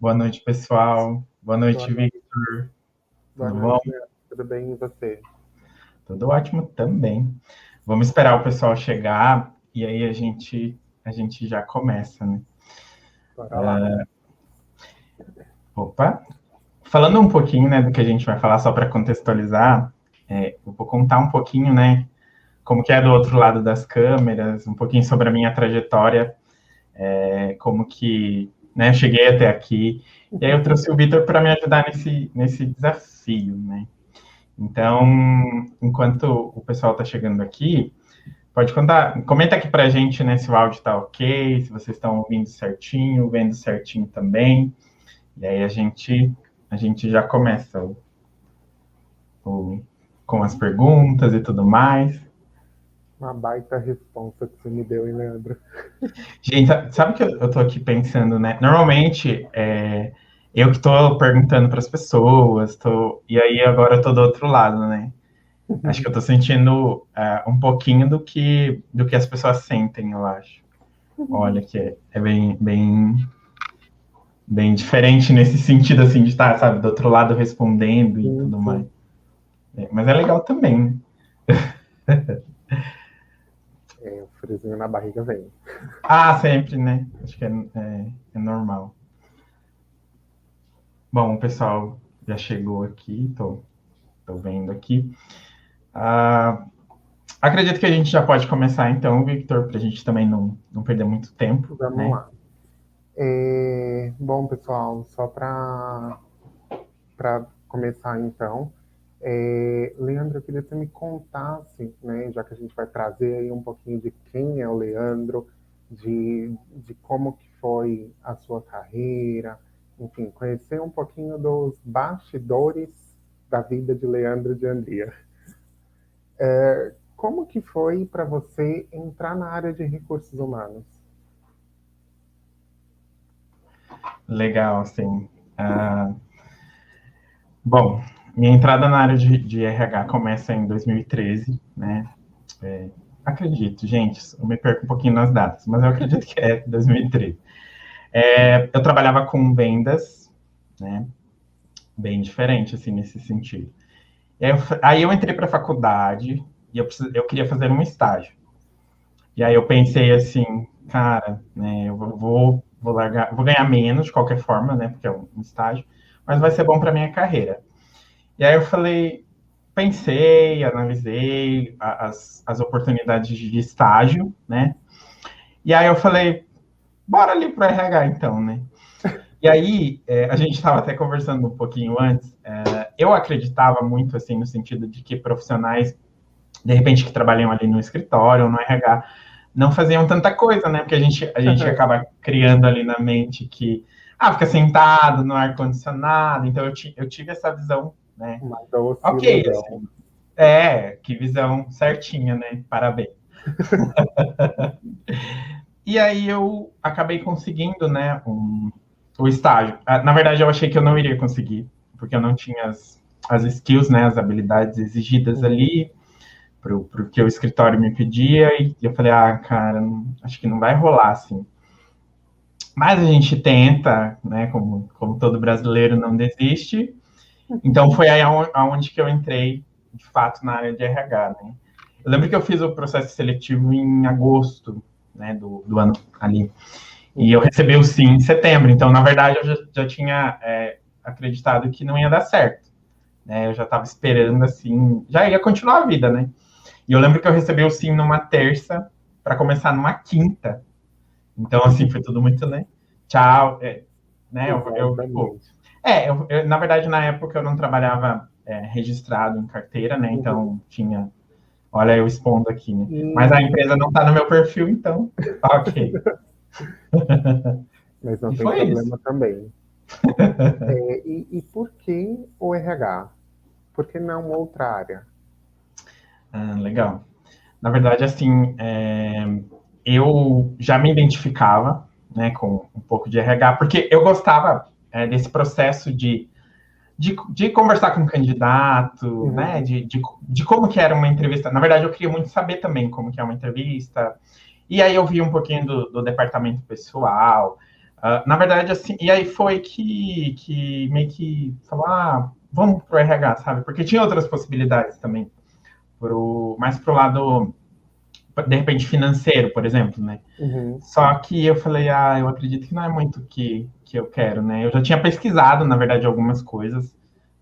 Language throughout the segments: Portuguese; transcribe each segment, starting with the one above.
Boa noite, pessoal. Boa Boa noite, noite, Victor. boa Tudo bom? noite, Leandro. Tudo bem e você? Tudo ótimo também. Vamos esperar o pessoal chegar e aí a gente já começa, né? Bora lá. Opa! Falando um pouquinho, né, do que a gente vai falar, só para contextualizar, eu vou contar um pouquinho, né, como que é do outro lado das câmeras, um pouquinho sobre a minha trajetória, como que, né, cheguei até aqui. E aí eu trouxe o Victor para me ajudar nesse desafio, né? Então, enquanto o pessoal está chegando aqui, pode contar, comenta aqui pra gente, né, se o áudio tá ok, se vocês estão ouvindo certinho, vendo certinho também. E aí a gente já começa o- com as perguntas e tudo mais. Uma baita resposta que você me deu, hein, Leandro? Gente, sabe que eu tô aqui pensando, né? Normalmente eu que tô perguntando para as pessoas, e aí agora eu tô do outro lado, né? Acho que eu tô sentindo um pouquinho do que as pessoas sentem, eu acho. Olha, que é bem diferente nesse sentido, assim, de estar, sabe, do outro lado respondendo e Sim, tudo mais. sim. Mas é legal também. É, o friozinho na barriga vem. Ah, sempre, né? Acho que é normal. Bom, o pessoal já chegou aqui, tô vendo aqui. Ah, acredito que a gente já pode começar, então, Victor, para a gente também não perder muito tempo, Vamos né? lá. Bom, pessoal, só para começar então, Leandro, eu queria que você me contasse, né, já que a gente vai trazer aí um pouquinho de quem é o Leandro, de como que foi a sua carreira, enfim, conhecer um pouquinho dos bastidores da vida de Leandro de Andria. Como que foi para você entrar na área de recursos humanos? Legal, assim. Ah, bom, minha entrada na área de RH começa em 2013, né? É, acredito, gente, eu me perco um pouquinho nas datas, mas eu acredito que é 2013. Eu trabalhava com vendas, né? Bem diferente, assim, nesse sentido. Aí eu entrei para a faculdade e eu queria fazer um estágio. E aí eu pensei assim, cara, né, eu vou largar, vou ganhar menos de qualquer forma, né? Porque é um estágio, mas vai ser Uhum. bom para minha carreira. E aí eu falei, pensei, analisei as oportunidades de estágio, né? E aí eu falei, bora ali para o RH então, né? E aí, a gente estava até conversando um pouquinho antes, eu acreditava muito, assim, no sentido de que profissionais, de repente, que trabalham ali no escritório ou no RH, não faziam tanta coisa, né? Porque a gente acaba criando ali na mente que, fica sentado no ar-condicionado, então eu tive essa visão, né? Uma doce Ok, ilusão. assim, que visão certinha, né? Parabéns. E aí eu acabei conseguindo, né, o estágio. Na verdade, eu achei que eu não iria conseguir, porque eu não tinha as skills, né, as habilidades exigidas Uhum. ali pro que o escritório me pedia, e eu falei, cara, acho que não vai rolar, assim. Mas a gente tenta, né, como todo brasileiro não desiste, então foi aí aonde que eu entrei, de fato, na área de RH, né. Eu lembro que eu fiz o processo seletivo em agosto, né, do ano ali. E eu Uhum. recebi o sim em setembro. Então, na verdade, eu já tinha acreditado que não ia dar certo. Né? Eu já estava esperando, assim, já ia continuar a vida, né? E eu lembro que eu recebi o sim numa terça para começar numa quinta. Então, assim, foi tudo muito, né? Tchau. Né? Tipo, Exatamente. na verdade, na época eu não trabalhava registrado em carteira, né? Uhum. Então, tinha. Olha, eu expondo aqui, né? Mas a E... empresa não está no meu perfil, então, ok. Mas não E tem foi isso. problema também. E por que o RH? Por que não outra área? Legal. Na verdade, assim, eu já me identificava, né, com um pouco de RH, porque eu gostava desse processo de conversar com o candidato, né, Uhum. de como que era uma entrevista. Na verdade, eu queria muito saber também como que é uma entrevista. E aí eu vi um pouquinho do departamento pessoal, Na verdade, assim, e aí foi que meio que falou, vamos pro RH, sabe? Porque tinha outras possibilidades também, mais pro lado, de repente, financeiro, por exemplo, né? Uhum. Só que eu falei, eu acredito que não é muito o que eu quero, né? Eu já tinha pesquisado, na verdade, algumas coisas,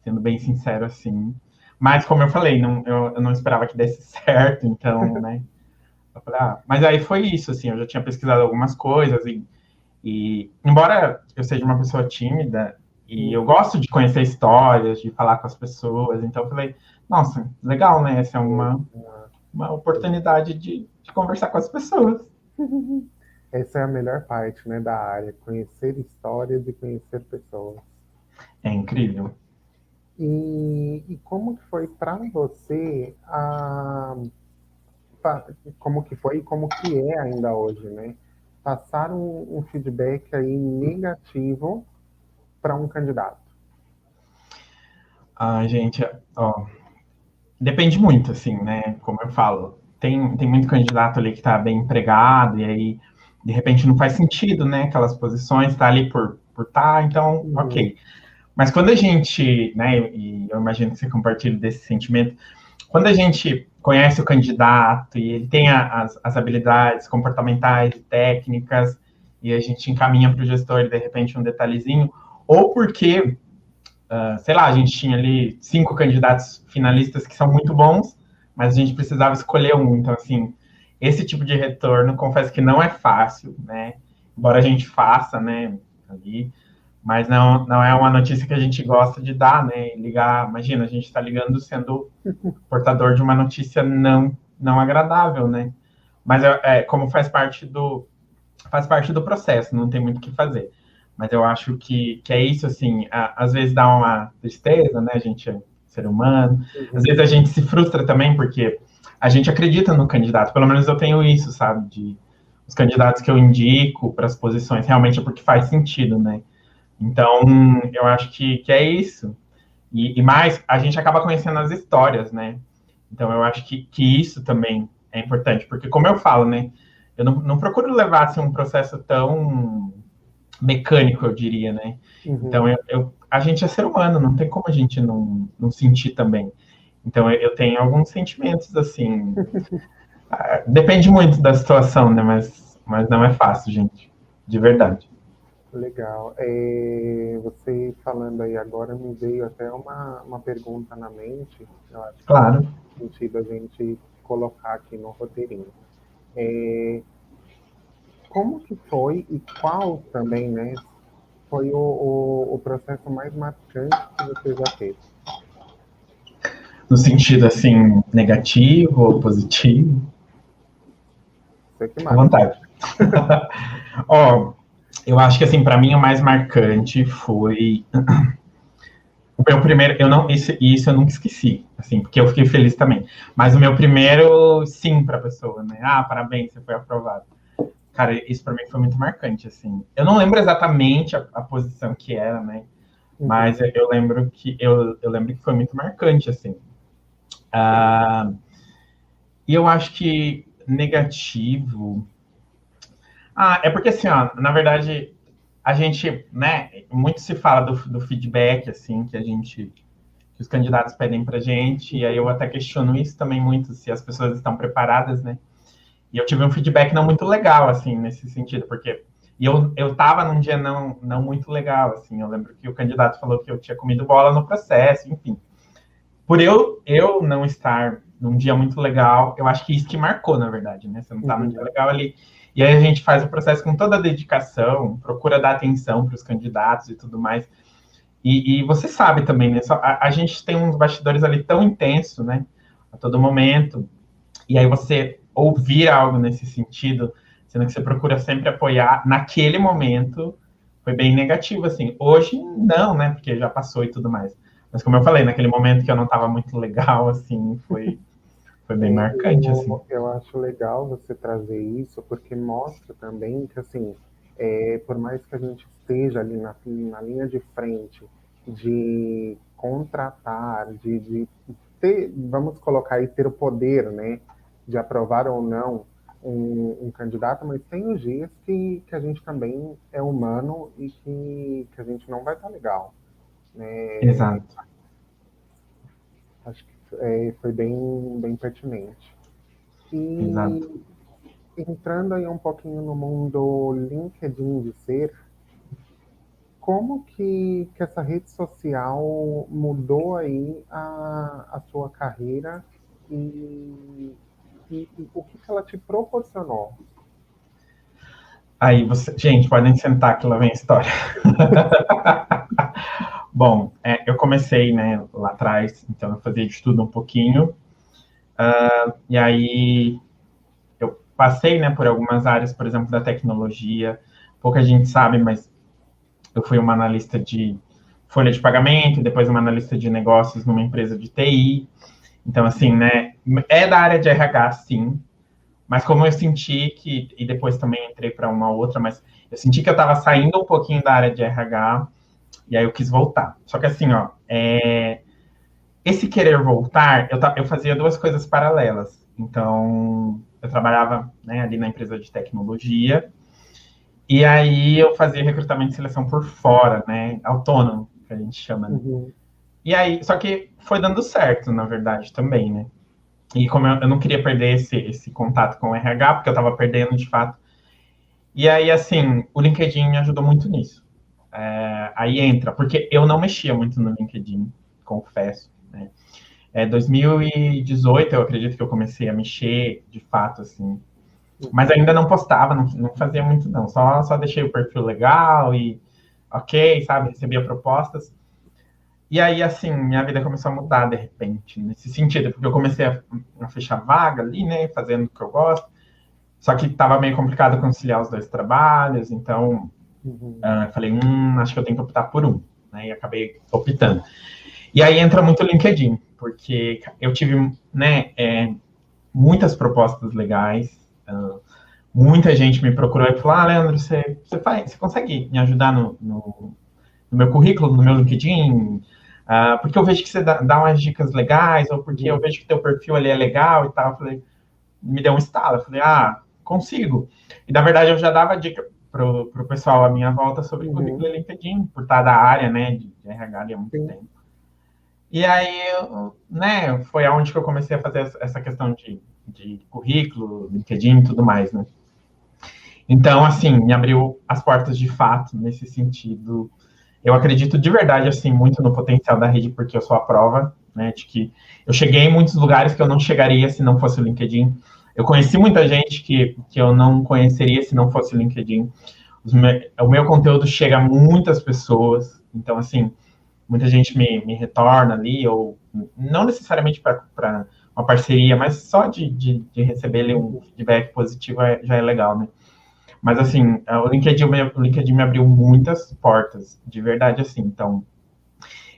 sendo bem sincero, assim. Mas, como eu falei, eu não esperava que desse certo, então, né? Eu falei, mas aí foi isso, assim, eu já tinha pesquisado algumas coisas e embora eu seja uma pessoa tímida e eu gosto de conhecer histórias, de falar com as pessoas, então eu falei, nossa, legal, né? Essa é uma oportunidade de conversar com as pessoas. Essa é a melhor parte, né, da área, conhecer histórias e conhecer pessoas. É incrível. E como que foi para você como que foi e como que é ainda hoje, né? Passar um feedback aí negativo para um candidato. Gente, ó, depende muito, assim, né? Como eu falo, tem muito candidato ali que está bem empregado e aí, de repente, não faz sentido, né? Aquelas posições, tá ali por tá, então, Uhum, ok. Mas quando a gente, né, e eu imagino que você compartilha desse sentimento, quando a gente conhece o candidato e ele tem as habilidades comportamentais e técnicas, e a gente encaminha para o gestor, de repente, um detalhezinho, ou porque, sei lá, a gente tinha ali 5 candidatos finalistas que são muito bons, mas a gente precisava escolher um. Então, assim, esse tipo de retorno, confesso que não é fácil, né? Embora a gente faça, né, ali, mas não é uma notícia que a gente gosta de dar, né? Ligar, imagina, a gente está ligando sendo portador de uma notícia não agradável, né? Mas como faz parte do processo, não tem muito o que fazer. Mas eu acho que é isso, assim, às vezes dá uma tristeza, né? A gente é ser humano. Às vezes uhum, a gente se frustra também, porque a gente acredita no candidato. Pelo menos eu tenho isso, sabe? Os candidatos que eu indico para as posições, realmente é porque faz sentido, né? Então, eu acho que é isso. E mais, a gente acaba conhecendo as histórias, né? Então, eu acho que isso também é importante, porque, como eu falo, né? Eu não procuro levar assim, um processo tão mecânico, eu diria, né? Então, uhum. a gente é ser humano, não tem como a gente não sentir também. Então, eu tenho alguns sentimentos, assim. Depende muito da situação, né? Mas não é fácil, gente. De verdade. Legal. Você falando aí agora me veio até uma pergunta na mente, eu acho que Claro. faz sentido a gente colocar aqui no roteirinho. É, como que foi e qual também, né, foi o processo mais marcante que você já teve? No sentido, assim, negativo ou positivo. Você que Fica à manda. vontade. Ó, eu acho que assim, para mim o mais marcante foi o meu primeiro, eu não, isso eu nunca esqueci, assim, porque eu fiquei feliz também. Mas o meu primeiro sim para a pessoa, né? Parabéns, você foi aprovado. Cara, isso para mim foi muito marcante, assim. Eu não lembro exatamente a posição que era, né? Mas Uhum. eu lembro que foi muito marcante, assim. Ah, e eu acho que negativo. É porque assim, ó, na verdade, a gente, né, muito se fala do feedback, assim, que os candidatos pedem pra gente, e aí eu Uhum. até questiono isso também muito, se as pessoas estão preparadas, né? E eu tive um feedback não muito legal, assim, nesse sentido, porque eu tava num dia não muito legal, assim, eu lembro que o candidato falou que eu tinha comido bola no processo, enfim. Por eu não estar num dia muito legal, eu acho que isso que marcou, na verdade, né? Você não tá num dia Uhum. legal ali. E aí a gente faz o processo com toda a dedicação, procura dar atenção para os candidatos e tudo mais. E você sabe também, né? A gente tem uns bastidores ali tão intenso, né? A todo momento. E aí você ouvir algo nesse sentido, sendo que você procura sempre apoiar, naquele momento foi bem negativo, assim. Hoje, não, né? Porque já passou e tudo mais. Mas como eu falei, naquele momento que eu não estava muito legal, assim, foi bem marcante, assim. Eu acho legal você trazer isso, porque mostra também que, assim, por mais que a gente esteja ali na linha de frente de contratar, de ter, vamos colocar aí, ter o poder, né, de aprovar ou não, um candidato, mas tem os dias que a gente também é humano e que a gente não vai estar legal, né? Exato, Acho que foi bem pertinente. exato. E entrando aí um pouquinho no mundo LinkedIn de ser, como que essa rede social mudou aí a sua carreira e, e o que ela te proporcionou? Aí você, gente, podem sentar que lá vem a história. Bom, eu comecei, né, lá atrás, então eu fazia de tudo um pouquinho, e aí eu passei, né, por algumas áreas, por exemplo, da tecnologia. Pouca gente sabe, mas eu fui uma analista de folha de pagamento, depois uma analista de negócios numa empresa de TI. Então, assim, né, é da área de RH, sim, mas como eu senti que, e depois também entrei para uma outra, mas eu senti que eu estava saindo um pouquinho da área de RH, e aí eu quis voltar. Só que assim, ó, esse querer voltar, eu fazia duas coisas paralelas. Então, eu trabalhava, né, ali na empresa de tecnologia, e aí eu fazia recrutamento e seleção por fora, né, autônomo, que a gente chama, né? Uhum, E aí, só que foi dando certo, na verdade, também, né? E como eu não queria perder esse contato com o RH, porque eu estava perdendo de fato. E aí, assim, o LinkedIn me ajudou muito nisso. Aí entra, porque eu não mexia muito no LinkedIn, confesso, né? 2018, eu acredito que eu comecei a mexer, de fato, assim. Mas uhum, ainda não postava, não fazia muito, não. Só deixei o perfil legal e ok, sabe? Recebia propostas. E aí, assim, minha vida começou a mudar de repente, nesse sentido, porque eu comecei a fechar vaga ali, né? Fazendo o que eu gosto. Só que estava meio complicado conciliar os dois trabalhos, então uhum, falei, acho que eu tenho que optar por um, né? E acabei optando. E aí entra muito o LinkedIn, porque eu tive, né, muitas propostas legais, muita gente me procurou e falou, Leandro, você consegue me ajudar no meu currículo, no meu LinkedIn? Porque eu vejo que você dá umas dicas legais, ou porque eu uhum, vejo que teu perfil ali é legal e tal. Eu falei, me deu um estalo. Eu falei, consigo. E na verdade eu já dava dica pro pessoal à minha volta sobre currículo uhum, e LinkedIn, por estar da área, né, de RH há muito sim, tempo. E aí, né, foi aonde que eu comecei a fazer essa questão de currículo, LinkedIn e tudo mais, né? Então, assim, me abriu as portas de fato nesse sentido. Eu acredito de verdade, assim, muito no potencial da rede, porque eu sou a prova, né, de que eu cheguei em muitos lugares que eu não chegaria se não fosse o LinkedIn. Eu conheci muita gente que eu não conheceria se não fosse o LinkedIn. O meu conteúdo chega a muitas pessoas, então, assim, muita gente me retorna ali, ou não necessariamente para uma parceria, mas só de receber ali um uhum, feedback positivo já é legal, né? Mas assim, o LinkedIn me abriu muitas portas, de verdade, assim. Então,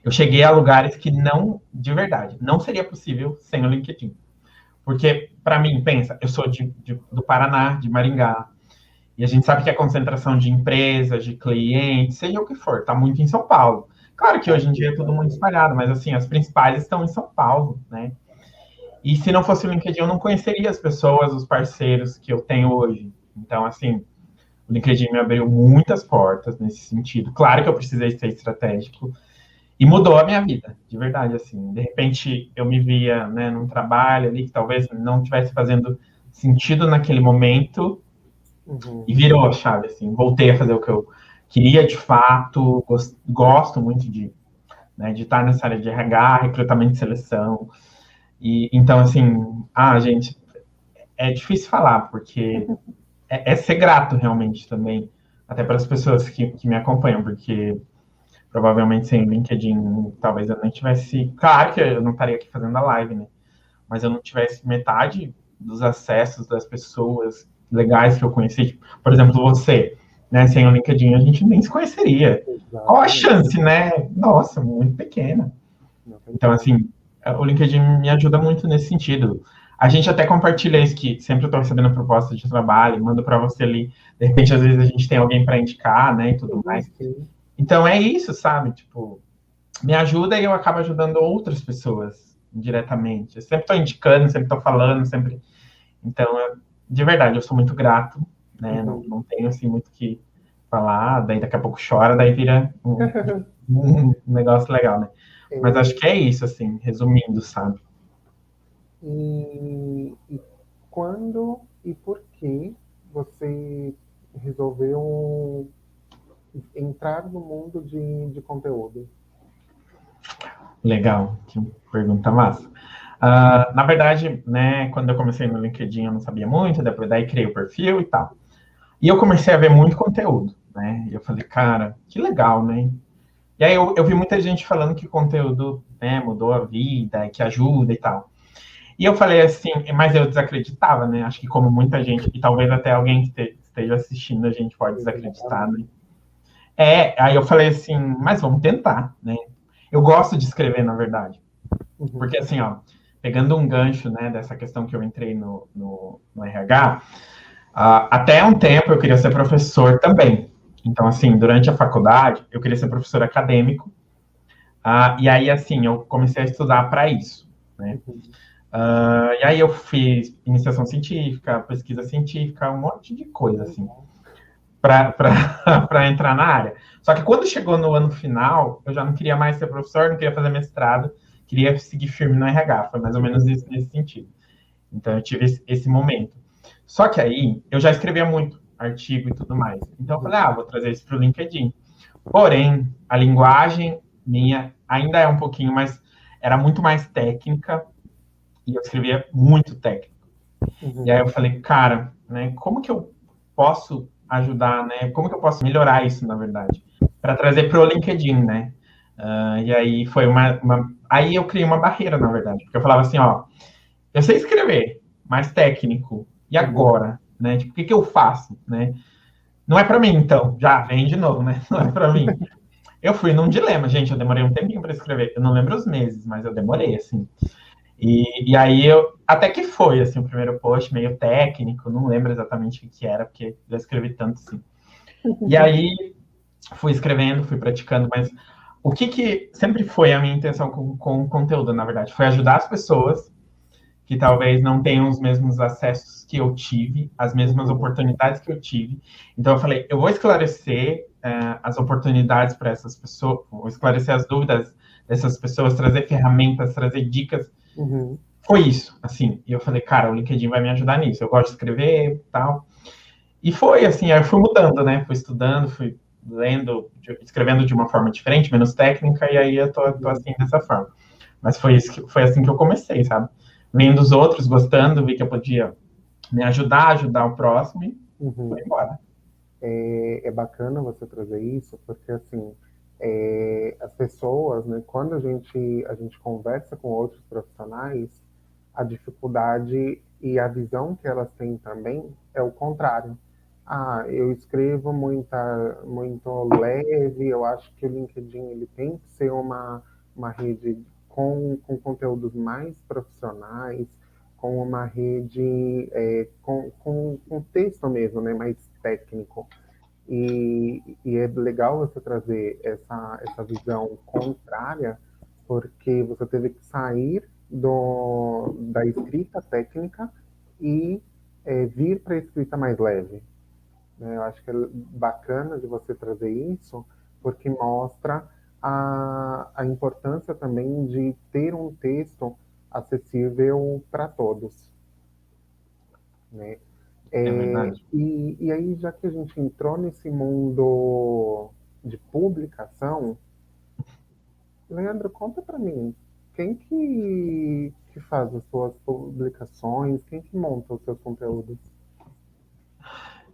eu cheguei a lugares que não, de verdade, não seria possível sem o LinkedIn. Porque, para mim, pensa, eu sou do Paraná, de Maringá, e a gente sabe que a concentração de empresas, de clientes, seja o que for, está muito em São Paulo. Claro que hoje em dia é tudo muito exatamente. espalhado, mas assim, as principais estão em São Paulo, né? E se não fosse o LinkedIn, eu não conheceria as pessoas, os parceiros que eu tenho hoje. Então, assim, o LinkedIn me abriu muitas portas nesse sentido. Claro que eu precisei ser estratégico e mudou a minha vida, de verdade, assim. De repente, eu me via, né, num trabalho ali que talvez não estivesse fazendo sentido naquele momento e Uhum, virou a chave, assim. Voltei a fazer o que eu queria de fato, gosto muito de estar nessa área de RH, recrutamento e seleção. E então, assim, gente, é difícil falar, porque é ser grato realmente também, até para as pessoas que me acompanham, porque provavelmente sem o LinkedIn talvez eu nem tivesse. Claro que eu não estaria aqui fazendo a live, né? Mas eu não tivesse metade dos acessos das pessoas legais que eu conheci. Tipo, por exemplo, você, né? Sem o LinkedIn a gente nem se conheceria. Qual a exatamente. chance, né? Nossa, muito pequena. Não tem Então, como. assim, o LinkedIn me ajuda muito nesse sentido. A gente até compartilha isso, que sempre eu estou recebendo propostas de trabalho, mando para você ali. De repente, às vezes, a gente tem alguém para indicar, né, e tudo Sim, mais. sim. Então, é isso, sabe? Tipo, me ajuda e eu acabo ajudando outras pessoas indiretamente. Eu sempre estou indicando, sempre estou falando, sempre. Então, de verdade, eu sou muito grato, né? Não, Uhum. não tenho, assim, muito o que falar, daí daqui a pouco chora, daí vira um negócio legal, né? Mas acho É, que é isso, assim, resumindo, sabe? e quando e por que você resolveu entrar no mundo de conteúdo? Legal, que pergunta massa. Na verdade, né, quando eu comecei no LinkedIn, eu não sabia muito, depois daí criei o perfil e tal. E eu comecei a ver muito conteúdo, né? E eu falei, cara, que legal, né? E aí eu vi muita gente falando que conteúdo, né, mudou a vida, que ajuda e tal. E eu falei assim, mas eu desacreditava, né? Acho que como muita gente, e talvez até alguém que esteja assistindo, a gente pode desacreditar, né? Exatamente. Aí eu falei assim, mas vamos tentar, né? Eu gosto de escrever, na verdade. Uhum. Porque assim, ó, pegando um gancho, né, dessa questão que eu entrei no RH, até um tempo eu queria ser professor também. Então, assim, durante a faculdade, eu queria ser professor acadêmico. E aí, assim, eu comecei a estudar para isso, né? Uhum. E aí eu fiz iniciação científica, pesquisa científica, um monte de coisa, assim, Legal. para entrar na área. Só que quando chegou no ano final, eu já não queria mais ser professor, não queria fazer mestrado, queria seguir firme no RH. Foi mais ou menos Uhum. isso nesse sentido. Então eu tive esse momento. Só que aí eu já escrevia muito artigo e tudo mais. Então eu falei, Uhum. vou trazer isso para o LinkedIn. Porém, a linguagem minha ainda é um pouquinho mais, era muito mais técnica e eu escrevia muito técnico. E aí Uhum. eu falei, cara, né, como que eu posso ajudar, né? Como que eu posso melhorar isso, na verdade, para trazer para o LinkedIn, né? E aí foi aí eu criei uma barreira, na verdade, porque eu falava assim, ó, eu sei escrever, mais técnico. E Uhum. agora, né? Tipo, o que que eu faço, né? Não é para mim, então. Já vem de novo, né? Não é para mim. Eu fui num dilema, gente. Eu demorei um tempinho para escrever. Eu não lembro os meses, mas eu demorei, assim. E aí eu até que foi assim o primeiro post meio técnico, não lembro exatamente o que era, porque já escrevi tanto assim. E aí fui escrevendo, fui praticando, mas o que sempre foi a minha intenção com o conteúdo, na verdade, foi ajudar as pessoas que talvez não tenham os mesmos acessos que eu tive, as mesmas Uhum. oportunidades que eu tive. Então eu falei, eu vou esclarecer as oportunidades para essas pessoas, vou esclarecer as dúvidas dessas pessoas, trazer ferramentas, trazer dicas. Uhum. Foi isso, assim. E eu falei, cara, o LinkedIn vai me ajudar nisso. Eu gosto de escrever e tal. E foi assim, aí eu fui mudando, né? Fui estudando, fui lendo, escrevendo de uma forma diferente, menos técnica, e aí eu tô Uhum. assim dessa forma. Mas foi assim que eu comecei, sabe? Lendo os outros, gostando, vi que eu podia me ajudar, ajudar o próximo e foi Uhum. embora. É bacana você trazer isso, porque assim, as pessoas, né, quando a gente conversa com outros profissionais, a dificuldade e a visão que elas têm também é o contrário. Ah, eu escrevo muito leve, eu acho que o LinkedIn ele tem que ser uma rede com conteúdos mais profissionais, com uma rede com texto mesmo, né, mais técnico. E é legal você trazer essa visão contrária, porque você teve que sair da escrita técnica e vir para a escrita mais leve, né? Eu acho que é bacana de você trazer isso, porque mostra a importância também de ter um texto acessível para todos, né? É verdade. E aí, já que a gente entrou nesse mundo de publicação, Leandro, conta para mim, quem que faz as suas publicações, quem que monta os seus conteúdos?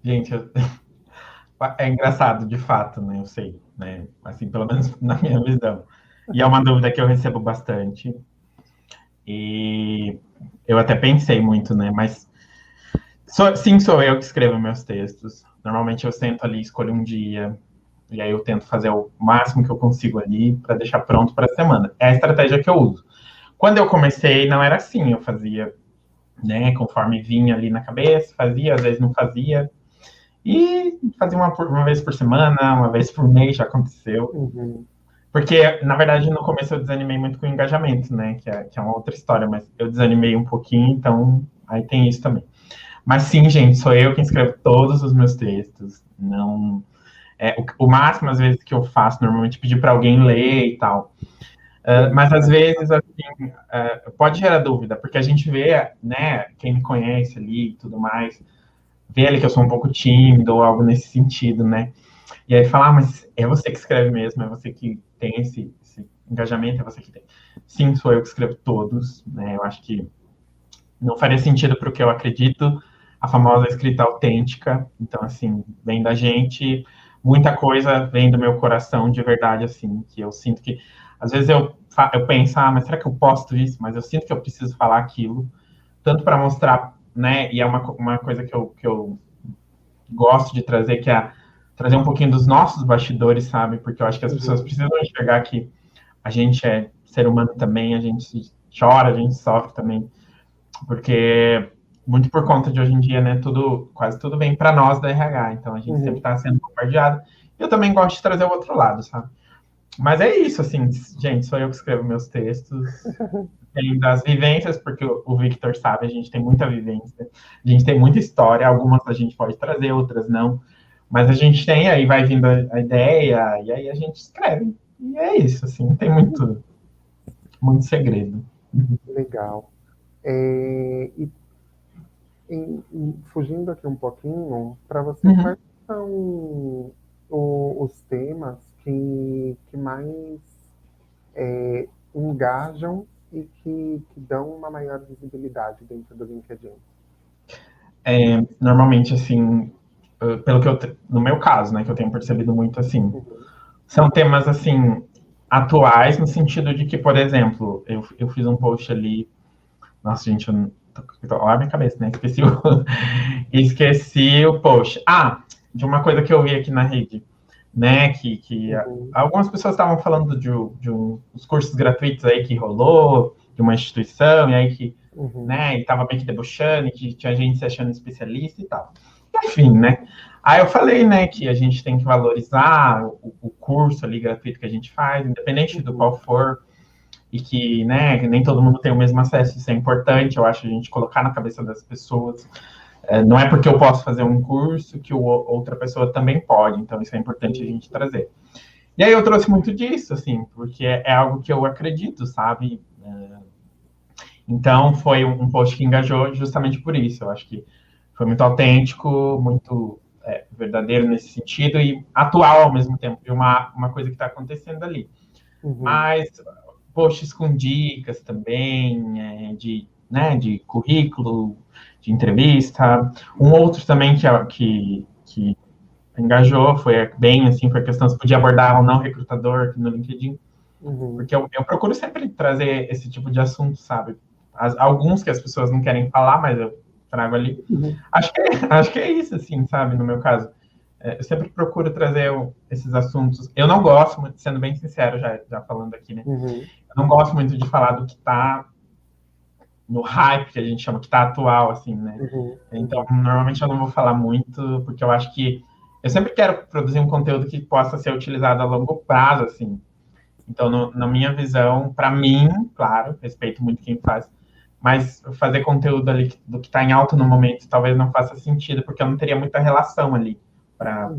Gente, é engraçado, de fato, né? Eu sei, né? Assim, pelo menos na minha visão. E é uma dúvida que eu recebo bastante. E eu até pensei muito, né? Mas sim, sou eu que escrevo meus textos. Normalmente eu sento ali, escolho um dia, e aí eu tento fazer o máximo que eu consigo ali para deixar pronto para a semana. É a estratégia que eu uso. Quando eu comecei, não era assim, eu fazia, né, conforme vinha ali na cabeça, fazia, às vezes não fazia. E fazia uma vez por semana, uma vez por mês, já aconteceu. Uhum. Porque, na verdade, no começo eu desanimei muito com o engajamento, né? Que é uma outra história, mas eu desanimei um pouquinho, então aí tem isso também. Mas sim, gente, sou eu quem escrevo todos os meus textos. Não, o máximo, às vezes, que eu faço, normalmente, é pedir para alguém ler e tal. Mas, às vezes, assim, pode gerar dúvida, porque a gente vê, né, quem me conhece ali e tudo mais, vê ali que eu sou um pouco tímido ou algo nesse sentido, né? E aí fala, mas é você que escreve mesmo, é você que tem esse engajamento, é você que tem. Sim, sou eu que escrevo todos, né? Eu acho que não faria sentido para o que eu acredito, a famosa escrita autêntica. Então, assim, vem da gente, muita coisa vem do meu coração de verdade, assim, que eu sinto que, às vezes eu penso, mas será que eu posto isso? Mas eu sinto que eu preciso falar aquilo, tanto para mostrar, né, e é uma coisa que eu gosto de trazer, que é trazer um pouquinho dos nossos bastidores, sabe? Porque eu acho que as pessoas precisam enxergar que a gente é ser humano também, a gente chora, a gente sofre também, porque muito por conta de hoje em dia, né, quase tudo vem para nós da RH, então a gente sempre está sendo bombardeado. Eu também gosto de trazer o outro lado, sabe? Mas é isso, assim, gente, sou eu que escrevo meus textos, tem das vivências, porque o Victor sabe, a gente tem muita vivência, a gente tem muita história, algumas a gente pode trazer, outras não, mas a gente tem, aí vai vindo a ideia, e aí a gente escreve. E é isso, assim, não tem muito segredo. Legal. E fugindo aqui um pouquinho, para você, Uhum. quais são os temas que mais engajam e que dão uma maior visibilidade dentro do LinkedIn? Normalmente, assim, pelo que no meu caso, né, que eu tenho percebido muito, assim, Uhum. são temas, assim, atuais, no sentido de que, por exemplo, eu fiz um post ali, nossa, gente, olha a minha cabeça, né, esqueci o post. De uma coisa que eu vi aqui na rede, né, que Uhum. algumas pessoas estavam falando de uns cursos gratuitos aí que rolou, de uma instituição, e aí que, Uhum. né, e tava meio que debochando, que tinha gente se achando especialista e tal. Enfim, né, aí eu falei, né, que a gente tem que valorizar o curso ali gratuito que a gente faz, independente do Uhum. qual for, e que, né, nem todo mundo tem o mesmo acesso, isso é importante, eu acho, a gente colocar na cabeça das pessoas. Não é porque eu posso fazer um curso que outra pessoa também pode, então isso é importante a gente Isso. trazer. E aí eu trouxe muito disso, assim, porque é algo que eu acredito, sabe? Então foi um post que engajou justamente por isso. Eu acho que foi muito autêntico, muito verdadeiro nesse sentido e atual ao mesmo tempo, de uma coisa que está acontecendo ali. Uhum. Mas posts com dicas também, de currículo, de entrevista. Um outro também que engajou foi bem assim, foi a questão se podia abordar ou não recrutador no LinkedIn, Uhum. porque eu procuro sempre trazer esse tipo de assunto, sabe? Alguns que as pessoas não querem falar, mas eu trago ali. Uhum. Acho que é isso, assim, sabe, no meu caso. Eu sempre procuro trazer esses assuntos. Eu não gosto, sendo bem sincero, já falando aqui, né? Uhum. Eu não gosto muito de falar do que está no hype, que a gente chama, que está atual, assim, né? Uhum. Então, Uhum. normalmente eu não vou falar muito, porque eu acho que eu sempre quero produzir um conteúdo que possa ser utilizado a longo prazo, assim. Então, na minha visão, para mim, claro, respeito muito quem faz, mas fazer conteúdo ali do que está em alta no momento talvez não faça sentido, porque eu não teria muita relação ali.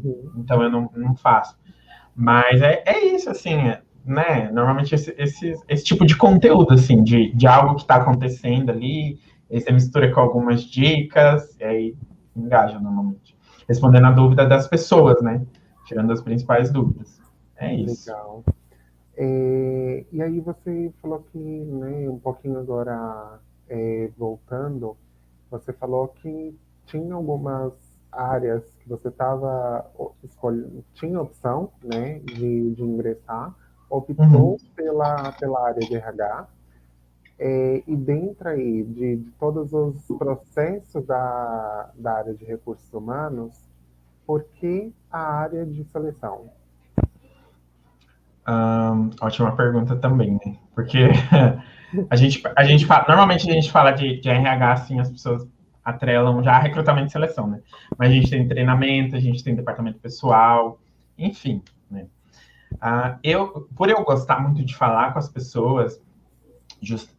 Uhum. Então, eu não faço. Mas é isso, assim, né? Normalmente esse tipo de conteúdo, assim, de algo que está acontecendo ali, aí você mistura com algumas dicas, e aí engaja normalmente. Respondendo a dúvida das pessoas, né? Tirando as principais dúvidas. É isso. Legal. E aí você falou que, né, um pouquinho agora, voltando, você falou que tinha algumas áreas que você estava escolhendo, tinha opção, né, de ingressar, Uhum. optou pela área de RH, e dentro aí de todos os processos da área de recursos humanos, por que a área de seleção? Ótima pergunta também, né? Porque a gente fala, normalmente a gente fala de RH, assim, as pessoas atrelam já recrutamento e seleção, né? Mas a gente tem treinamento, a gente tem departamento pessoal, enfim, né? Por eu gostar muito de falar com as pessoas,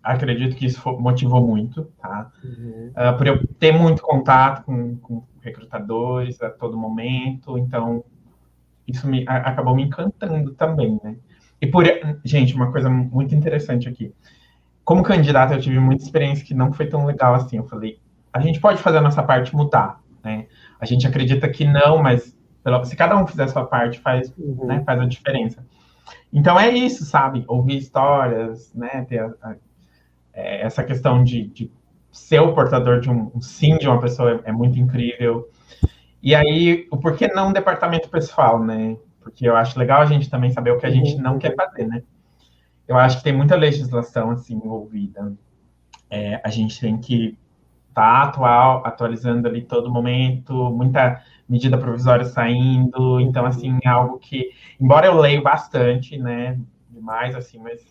acredito que isso motivou muito, tá? Uhum. Por eu ter muito contato com recrutadores a todo momento, então isso acabou me encantando também, né? E gente, uma coisa muito interessante aqui. Como candidato, eu tive muita experiência que não foi tão legal assim. Eu falei, a gente pode fazer a nossa parte mudar, né? A gente acredita que não, mas se cada um fizer a sua parte, faz, né, Uhum. faz a diferença. Então é isso, sabe? Ouvir histórias, né? Ter essa questão de ser o portador de um sim de uma pessoa é muito incrível. E aí, o porquê não departamento pessoal, né? Porque eu acho legal a gente também saber o que a gente Uhum. não quer Uhum. fazer, né? Eu acho que tem muita legislação assim envolvida. A gente tem que estar atualizando ali todo momento, muita medida provisória saindo. Então, Uhum. assim, é algo que, embora eu leio bastante, né? Demais, assim, mas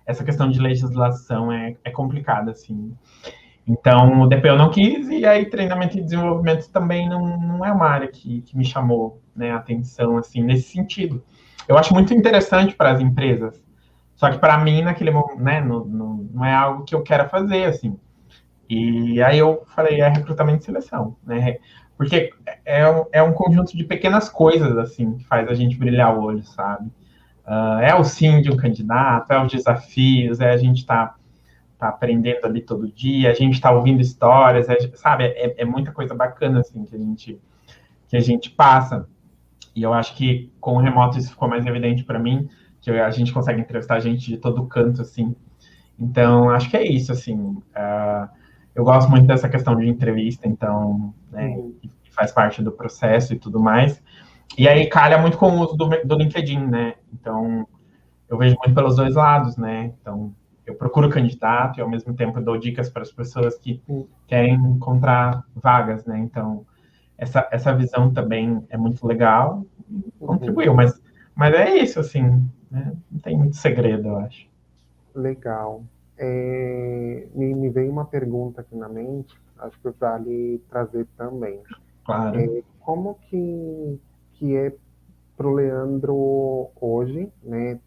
essa questão de legislação é complicada, assim. Então, o DP eu não quis, e aí treinamento e desenvolvimento também não é uma área que me chamou, né, a atenção, assim, nesse sentido. Eu acho muito interessante para as empresas, só que para mim, naquele momento, né, não é algo que eu quero fazer, assim. E aí eu falei, é recrutamento e seleção, né? Porque é um conjunto de pequenas coisas, assim, que faz a gente brilhar o olho, sabe? É o sim de um candidato, é os desafios, é a gente tá aprendendo ali todo dia, a gente tá ouvindo histórias, sabe? É muita coisa bacana, assim, que a gente passa. E eu acho que com o remoto isso ficou mais evidente para mim, que a gente consegue entrevistar gente de todo canto, assim. Então, acho que é isso, assim. Eu gosto muito dessa questão de entrevista, então, né, Uhum. faz parte do processo e tudo mais. E aí calha muito com o uso do LinkedIn, né? Então, eu vejo muito pelos dois lados, né? Então, eu procuro candidato e ao mesmo tempo dou dicas para as pessoas que querem encontrar vagas, né? Então, essa visão também é muito legal e Uhum. contribuiu, mas é isso, assim, né? Não tem muito segredo, eu acho. Legal. Me veio uma pergunta aqui na mente, acho que vale trazer também. Claro. Como que é para o Leandro hoje, né,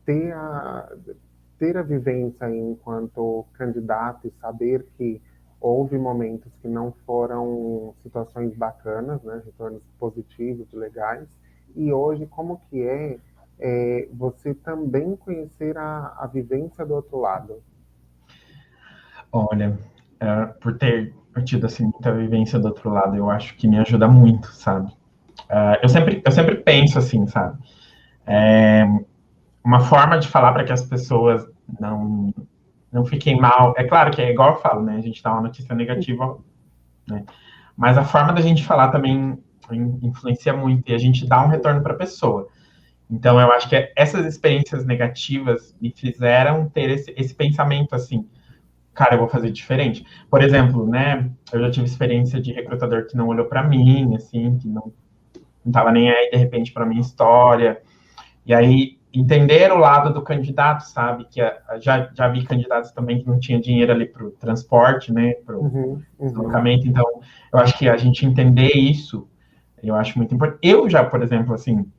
ter a, ter a vivência enquanto candidato e saber que houve momentos que não foram situações bacanas, né, retornos positivos, legais, e hoje como que você também conhecer a vivência do outro lado? Olha, por ter tido assim muita vivência do outro lado, eu acho que me ajuda muito, sabe? Eu sempre penso assim, sabe? Uma forma de falar para que as pessoas não não fiquem mal. É claro que é igual eu falo, né? A gente dá uma notícia negativa, né? Mas a forma da gente falar também influencia muito e a gente dá um retorno para a pessoa. Então, eu acho que essas experiências negativas me fizeram ter esse pensamento assim, cara, eu vou fazer diferente. Por exemplo, né? Eu já tive experiência de recrutador que não olhou para mim, assim, que não estava nem aí de repente para minha história. E aí entender o lado do candidato, sabe? Que já vi candidatos também que não tinham dinheiro ali para o transporte, né? Para o Uhum, uhum, deslocamento. Então, eu acho que a gente entender isso, eu acho muito importante. Eu já, por exemplo, assim,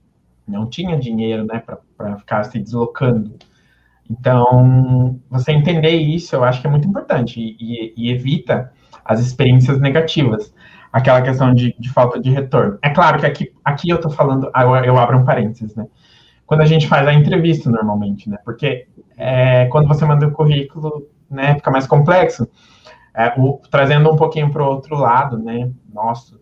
não tinha dinheiro, né? Para ficar se deslocando. Então, você entender isso, eu acho que é muito importante e evita as experiências negativas. Aquela questão de falta de retorno. É claro que aqui eu estou falando, eu abro um parênteses, né? Quando a gente faz a entrevista normalmente, né? Porque quando você manda o currículo, né, fica mais complexo. Trazendo um pouquinho para o outro lado, né? Nossa,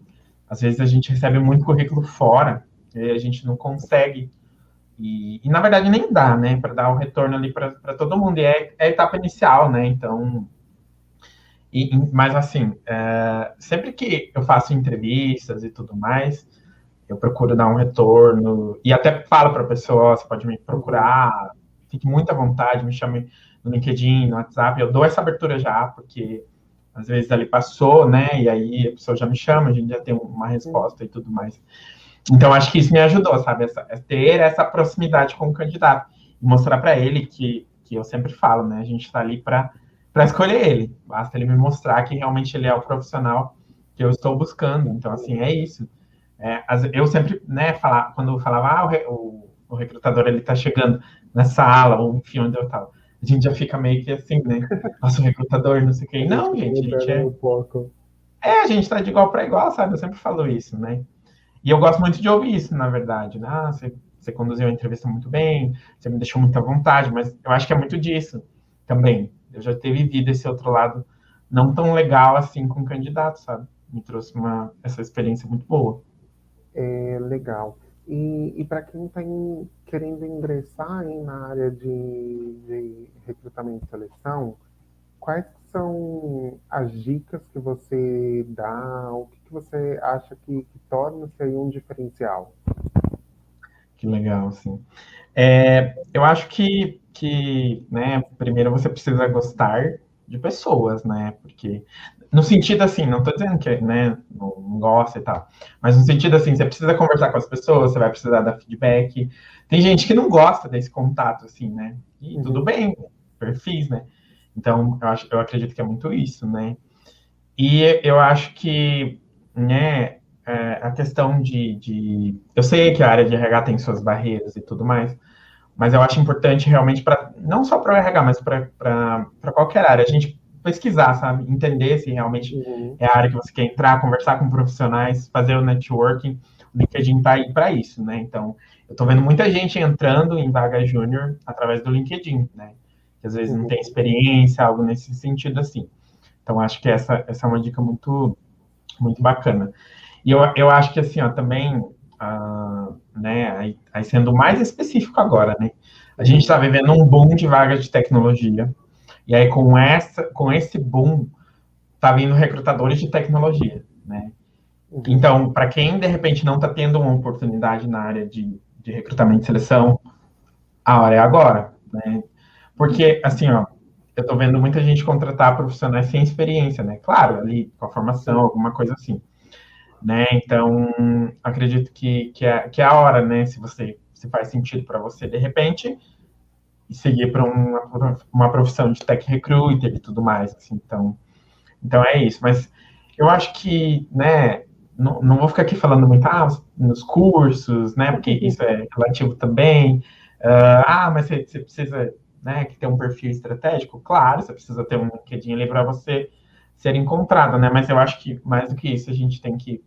às vezes a gente recebe muito currículo fora e a gente não consegue na verdade nem dá, né, para dar o retorno ali para todo mundo. E é a etapa inicial, né? Então, mas assim, sempre que eu faço entrevistas e tudo mais, eu procuro dar um retorno e até falo para a pessoa, oh, você pode me uhum, procurar, fique muito à vontade, me chame no LinkedIn, no WhatsApp, eu dou essa abertura já, porque às vezes ali passou, né, e aí a pessoa já me chama, a gente já tem uma uhum, resposta e tudo mais. Então, acho que isso me ajudou, sabe, ter essa proximidade com o candidato, e mostrar para ele que eu sempre falo, né, a gente está ali para escolher ele, basta ele me mostrar que realmente ele é o profissional que eu estou buscando, então, assim, é isso. Eu sempre, né, quando eu falava, o recrutador ele tá chegando na sala, ou enfim, onde eu tava. a gente já fica meio que assim, né? Nossa, o recrutador, não sei o quê. A gente Não, fica gente, a gente mudando um pouco. a gente tá de igual para igual, sabe? Eu sempre falo isso, né? E eu gosto muito de ouvir isso, na verdade, né? Ah, você conduziu a entrevista muito bem, você me deixou muito à vontade, mas eu acho que é muito disso também. Eu já ter vivido esse outro lado não tão legal assim com candidatos, sabe? Me trouxe essa experiência muito boa. É legal. E para quem está querendo ingressar aí na área de recrutamento e seleção, quais são as dicas que você dá? O que você acha que torna-se aí um diferencial? Que legal, assim. Eu acho que né, primeiro você precisa gostar de pessoas, né? Porque, no sentido assim, não tô dizendo que, né, não gosta e tal, mas no sentido assim, você precisa conversar com as pessoas, você vai precisar dar feedback. Tem gente que não gosta desse contato, assim, né? E tudo Uhum, bem, perfis, né? Então, eu acredito que é muito isso, né? E eu acho que, né, a questão eu sei que a área de RH tem suas barreiras e tudo mais, mas eu acho importante realmente para não só para o RH, mas para qualquer área, a gente pesquisar, sabe? Entender se realmente uhum, é a área que você quer entrar, conversar com profissionais, fazer o networking. O LinkedIn está aí para isso, né? Então, eu estou vendo muita gente entrando em vaga júnior através do LinkedIn, né? Que às vezes não tem uhum, experiência, algo nesse sentido assim. Então, acho que essa é uma dica muito, muito bacana. E eu acho que, assim, ó, também, né, aí sendo mais específico agora, né, a gente uhum, está vivendo um boom de vagas de tecnologia, e aí com esse boom, tá vindo recrutadores de tecnologia, né? uhum, Então, para quem, de repente, não está tendo uma oportunidade na área de recrutamento e seleção, a hora é agora, né? Porque, assim, ó, eu tô vendo muita gente contratar profissionais sem experiência, né? Claro, ali com a formação, sim, alguma coisa assim, né? Então, acredito que é a hora, né? Se faz sentido para você, de repente, e seguir para uma profissão de tech recruiter e tudo mais, assim. Então é isso. Mas eu acho que, né? Não vou ficar aqui falando muito nos cursos, né? Porque isso é relativo também. Mas você precisa, né, que ter um perfil estratégico? Claro, você precisa ter um LinkedIn ali para você ser encontrado, né? Mas eu acho que mais do que isso, a gente tem que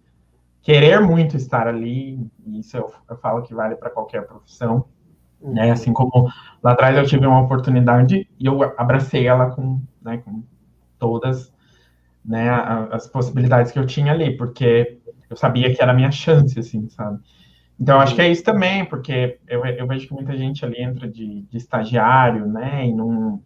querer muito estar ali, e isso eu falo que vale para qualquer profissão, né? uhum, Assim como lá atrás eu tive uma oportunidade e eu abracei ela né, com todas, né, as possibilidades que eu tinha ali, porque eu sabia que era a minha chance, assim, sabe? Então, acho que uhum, é isso também, porque eu vejo que muita gente ali entra de estagiário, né, e não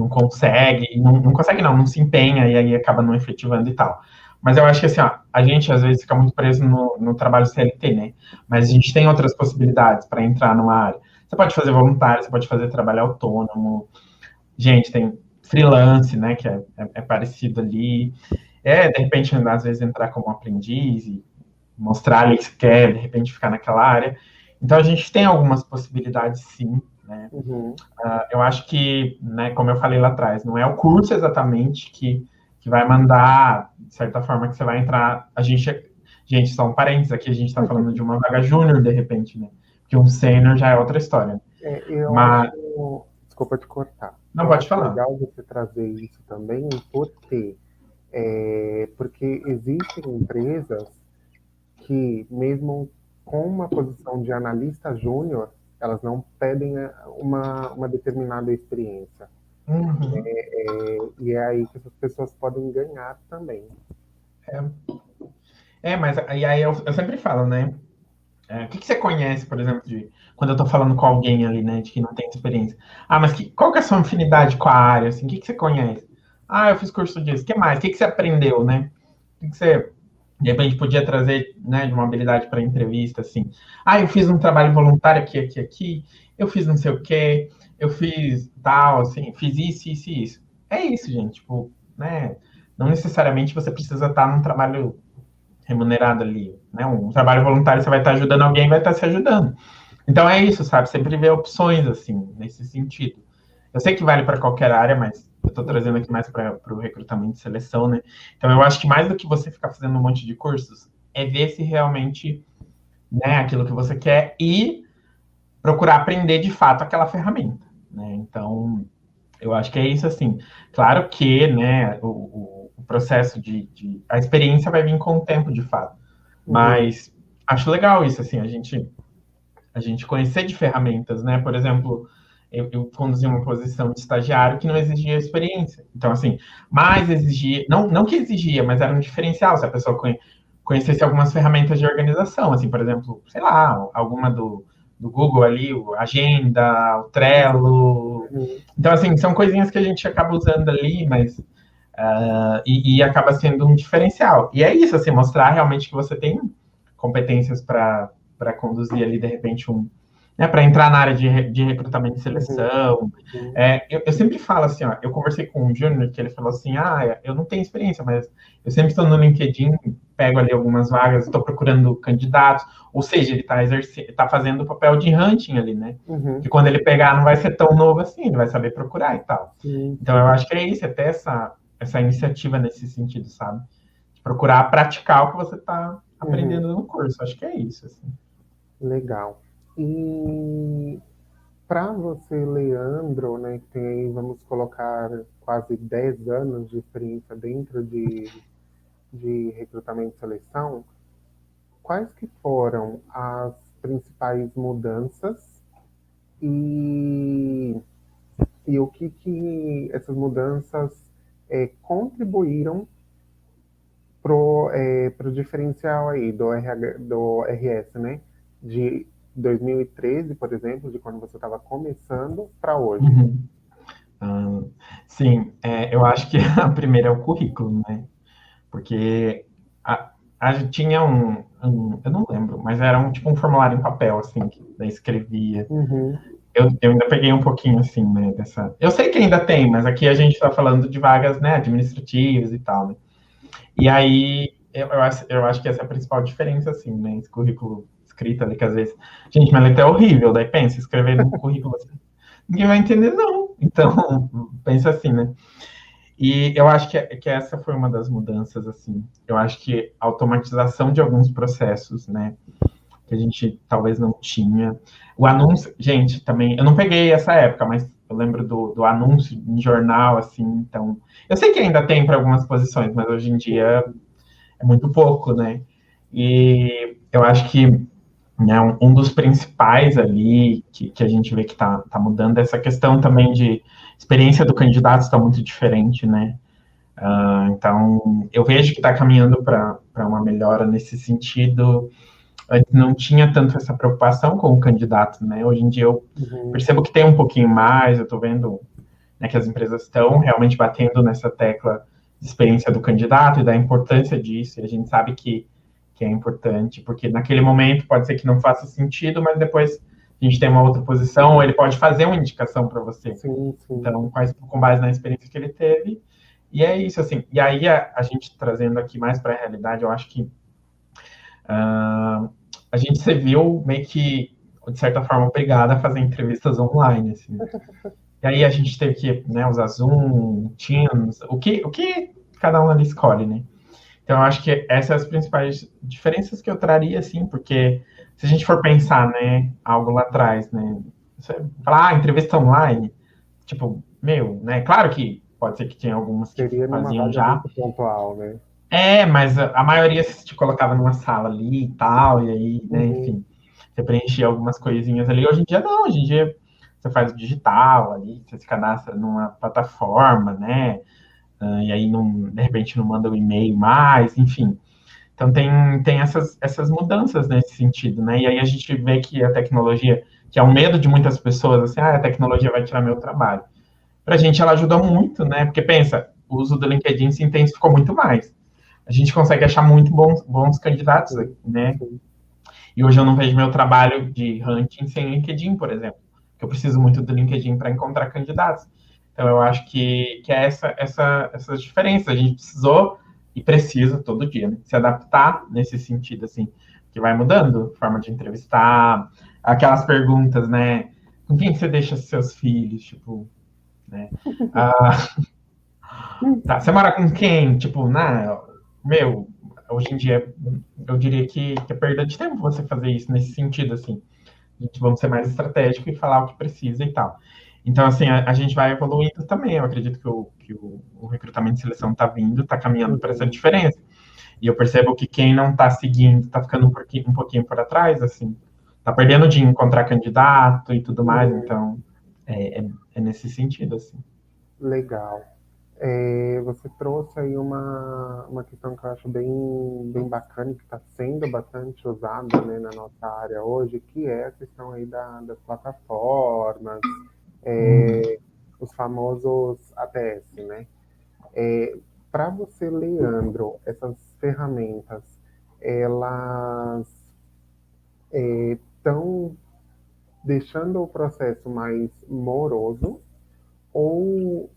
consegue, não consegue não se empenha, e aí acaba não efetivando e tal. Mas eu acho que assim, ó, a gente às vezes fica muito preso no trabalho CLT, né? Mas a gente tem outras possibilidades para entrar numa área. Você pode fazer voluntário, você pode fazer trabalho autônomo. Gente, tem freelance, né? Que é parecido ali. De repente, às vezes, entrar como aprendiz e mostrar ali que você quer, de repente, ficar naquela área. Então, a gente tem algumas possibilidades, sim, né? uhum. Eu acho que, né, como eu falei lá atrás, não é o curso exatamente que vai mandar, de certa forma, que você vai entrar. Gente, só um parênteses aqui, a gente está falando de uma vaga júnior, de repente, né? Porque um sênior já é outra história. Eu Mas, acho, desculpa te cortar, não eu pode acho falar. legal você trazer isso também, porque existem empresas que, mesmo com uma posição de analista júnior, elas não pedem uma determinada experiência. Uhum. E é aí que essas pessoas podem ganhar também. Mas e aí eu sempre falo, né? O que você conhece, por exemplo, quando eu tô falando com alguém ali, né, de que não tem experiência? Mas qual que é a sua afinidade com a área, assim? O que você conhece? Eu fiz curso disso. O que mais? O que você aprendeu, né? O que você, de repente, podia trazer, né, de uma habilidade para entrevista, assim? Eu fiz um trabalho voluntário aqui, aqui, aqui. Eu fiz não sei o quê. Eu fiz tal, assim. Fiz isso, isso e isso. É isso, gente. Tipo, né? Não necessariamente você precisa estar num trabalho remunerado ali, né? Um trabalho voluntário, você vai estar ajudando alguém, vai estar se ajudando. Então é isso, sabe? Sempre ver opções, assim, nesse sentido. Eu sei que vale para qualquer área, mas eu estou trazendo aqui mais para o recrutamento e seleção, né? Então eu acho que mais do que você ficar fazendo um monte de cursos, é ver se realmente, né, aquilo que você quer e procurar aprender de fato aquela ferramenta, né? Então, eu acho que é isso, assim. Claro que, né, o processo a experiência vai vir com o tempo, de fato. Uhum, Mas acho legal isso, assim, a gente conhecer de ferramentas, né? Por exemplo, eu conduzi uma posição de estagiário que não exigia experiência. Então, assim, mais exigia, não que exigia, mas era um diferencial se a pessoa conhecesse algumas ferramentas de organização, assim, por exemplo, sei lá, alguma do Google ali, o Agenda, o Trello. uhum, Então, assim, são coisinhas que a gente acaba usando ali, mas e acaba sendo um diferencial. E é isso, assim, mostrar realmente que você tem competências para conduzir ali, de repente, né, para entrar na área de recrutamento e uhum, seleção. uhum, Eu sempre falo assim, ó, eu conversei com um júnior que ele falou assim, eu não tenho experiência, mas eu sempre estou no LinkedIn, pego ali algumas vagas, estou procurando candidatos, ou seja, ele está fazendo o papel de hunting ali, né? uhum. Que quando ele pegar não vai ser tão novo assim, ele vai saber procurar e tal. Sim, Então eu sim. acho que é isso, até essa iniciativa nesse sentido, sabe? De procurar praticar o que você está Uhum. aprendendo no curso. Acho que é isso, assim. Legal. E para você, Leandro, né, que tem aí, vamos colocar, quase 10 anos de experiência dentro de recrutamento e seleção, quais que foram as principais mudanças e, e o que essas mudanças contribuíram pro diferencial aí do RS, né? De 2013, por exemplo, de quando você estava começando, para hoje. Uhum. Ah, sim, eu acho que a primeira é o currículo, né? Porque a gente tinha eu não lembro, mas era tipo um formulário em papel, assim, que daí escrevia. Uhum, Eu ainda peguei um pouquinho, assim, né, dessa... Eu sei que ainda tem, mas aqui a gente está falando de vagas, né, administrativas e tal, né? E aí, eu acho que essa é a principal diferença, assim, né? Esse currículo escrito ali, que às vezes. Gente, mas letra é horrível, daí pensa, escrever num currículo assim, ninguém vai entender, não. Então, pensa assim, né? E eu acho que essa foi uma das mudanças, assim. Eu acho que a automatização de alguns processos, né? Que a gente talvez não tinha. O anúncio, gente, também. Eu não peguei essa época, mas eu lembro do anúncio em jornal, assim. Então, eu sei que ainda tem para algumas posições, mas hoje em dia sim, é muito pouco, né? E eu acho que, né, um dos principais ali que a gente vê que tá mudando é essa questão também de experiência do candidato está muito diferente, né? Então, eu vejo que está caminhando para uma melhora nesse sentido. Antes não tinha tanto essa preocupação com o candidato, né? Hoje em dia eu uhum, percebo que tem um pouquinho mais, eu estou vendo, né, que as empresas estão realmente batendo nessa tecla de experiência do candidato e da importância disso, e a gente sabe que é importante, porque naquele momento pode ser que não faça sentido, mas depois a gente tem uma outra posição, ou ele pode fazer uma indicação para você. sim, sim. Então, com base na experiência que ele teve, e é isso, assim. E aí, a gente trazendo aqui mais para a realidade, eu acho que a gente se viu meio que, de certa forma, obrigada a fazer entrevistas online, assim. E aí a gente teve que, né, usar Zoom, Teams, o que cada um ali escolhe, né? Então, eu acho que essas são as principais diferenças que eu traria, assim, porque se a gente for pensar, né, algo lá atrás, né, você fala, entrevista online, tipo, meu, né, claro que pode ser que tinha algumas que Seria numa faziam vaga já, muito pontual, né? mas a maioria se te colocava numa sala ali e tal, e aí, né, Uhum, enfim, você preenchia algumas coisinhas ali. Hoje em dia, não, hoje em dia você faz o digital ali, você se cadastra numa plataforma, né, e aí, não, de repente, não manda o e-mail mais, enfim. Então, tem essas mudanças nesse sentido, né, e aí a gente vê que a tecnologia, que é um medo de muitas pessoas, assim, a tecnologia vai tirar meu trabalho. Pra gente, ela ajuda muito, né, porque pensa, o uso do LinkedIn se intensificou muito mais. A gente consegue achar muito bons candidatos, sim, né? sim. E hoje eu não vejo meu trabalho de hunting sem LinkedIn, por exemplo, que eu preciso muito do LinkedIn para encontrar candidatos. Então eu acho que é essas diferenças. A gente precisou e precisa todo dia, né, se adaptar nesse sentido, assim, que vai mudando, forma de entrevistar, aquelas perguntas, né? Com quem você deixa seus filhos, tipo, né? Ah, tá, você mora com quem? Tipo, meu, hoje em dia eu diria que é perda de tempo você fazer isso nesse sentido, assim. A gente vamos ser mais estratégico e falar o que precisa e tal. Então, assim, a gente vai evoluindo também. Eu acredito que o recrutamento de seleção está vindo, está caminhando para essa Uhum. diferença. E eu percebo que quem não está seguindo está ficando um pouquinho para trás, assim. Está perdendo de encontrar candidato e tudo mais. Uhum. Então, é nesse sentido, assim. Legal. Você trouxe aí uma questão que eu acho bem bacana e que está sendo bastante usada, né, na nossa área hoje, que é a questão aí das plataformas, Uhum. os famosos ATS, né? Para você, Leandro, essas ferramentas, elas estão deixando o processo mais moroso ou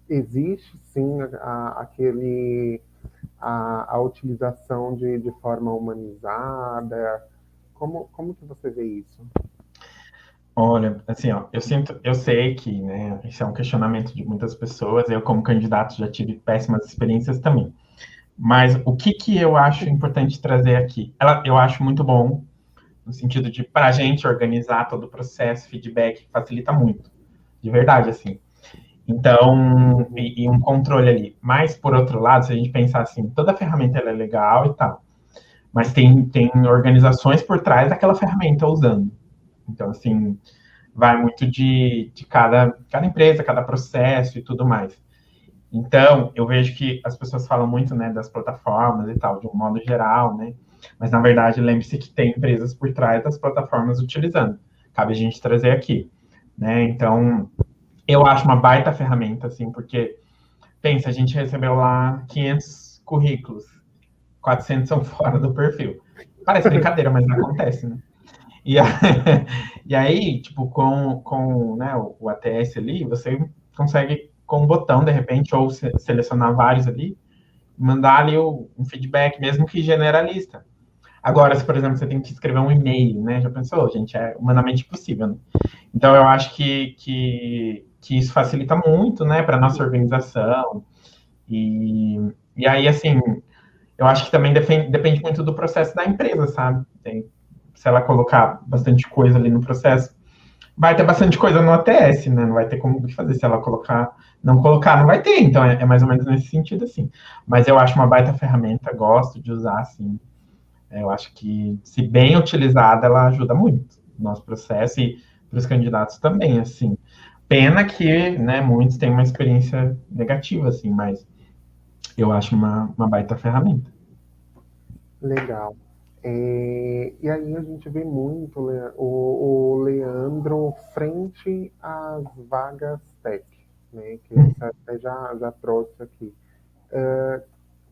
existe sim a utilização de forma humanizada? Como que você vê isso? Olha, assim, ó, eu sei que, né, esse é um questionamento de muitas pessoas. Eu, como candidato, já tive péssimas experiências também. Mas o que que eu acho importante trazer aqui? Eu acho muito bom, no sentido de, para a gente organizar todo o processo, feedback, facilita muito, de verdade, assim. Então, Uhum. e um controle ali. Mas, por outro lado, se a gente pensar assim, toda ferramenta ela é legal e tal, mas tem organizações por trás daquela ferramenta usando. Então, assim, vai muito de cada empresa, cada processo e tudo mais. Então, eu vejo que as pessoas falam muito, né, das plataformas e tal, de um modo geral, né? Mas, na verdade, lembre-se que tem empresas por trás das plataformas utilizando. Cabe a gente trazer aqui, né? Então, eu acho uma baita ferramenta, assim, porque, pensa, a gente recebeu lá 500 currículos, 400 são fora do perfil. Parece brincadeira, mas acontece, né? E, a, e aí, tipo, com né, o ATS ali, você consegue, com um botão, de repente, ou selecionar vários ali, mandar ali um feedback, mesmo que generalista. Agora, se, por exemplo, você tem que escrever um e-mail, né? Já pensou, gente? É humanamente impossível, né? Então, eu acho que isso facilita muito, né, para nossa Uhum. organização. E aí, assim, eu acho que também depende muito do processo da empresa, sabe? Se ela colocar bastante coisa ali no processo, vai ter bastante coisa no ATS, né? Não vai ter como fazer. Se ela não colocar, não vai ter. Então é mais ou menos nesse sentido, assim. Mas eu acho uma baita ferramenta, gosto de usar, assim. Eu acho que, se bem utilizada, ela ajuda muito no nosso processo e para os candidatos também, assim. Pena que, né, muitos têm uma experiência negativa, assim, mas eu acho uma baita ferramenta. Legal. E aí a gente vê muito o Leandro frente às vagas tech, né, que você até já trouxe aqui.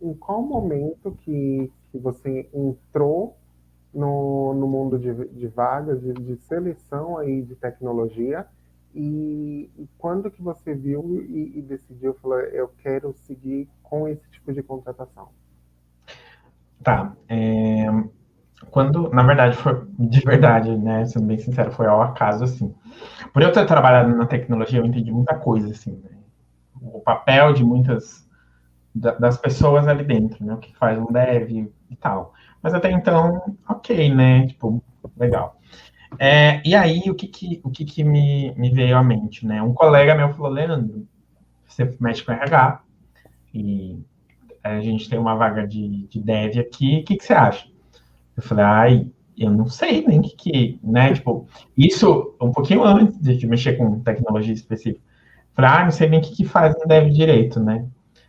Em qual momento que você entrou no mundo de vagas, de seleção aí de tecnologia, e quando que você viu e decidiu, falou, eu quero seguir com esse tipo de contratação? Tá. Quando, na verdade, foi de verdade, né? Sendo bem sincero, foi ao acaso, assim. Por eu ter trabalhado na tecnologia, eu entendi muita coisa, assim, né? O papel de muitas das pessoas ali dentro, né? O que faz um dev e tal. Mas até então, ok, né? Tipo, legal. E aí, o que que me veio à mente, né? Um colega meu falou, Leandro, você mexe com RH e a gente tem uma vaga de dev aqui, o que que você acha? Eu falei, ai, eu não sei nem né? Tipo, isso um pouquinho antes de mexer com tecnologia específica. Eu falei, não sei nem o que faz um dev direito, né?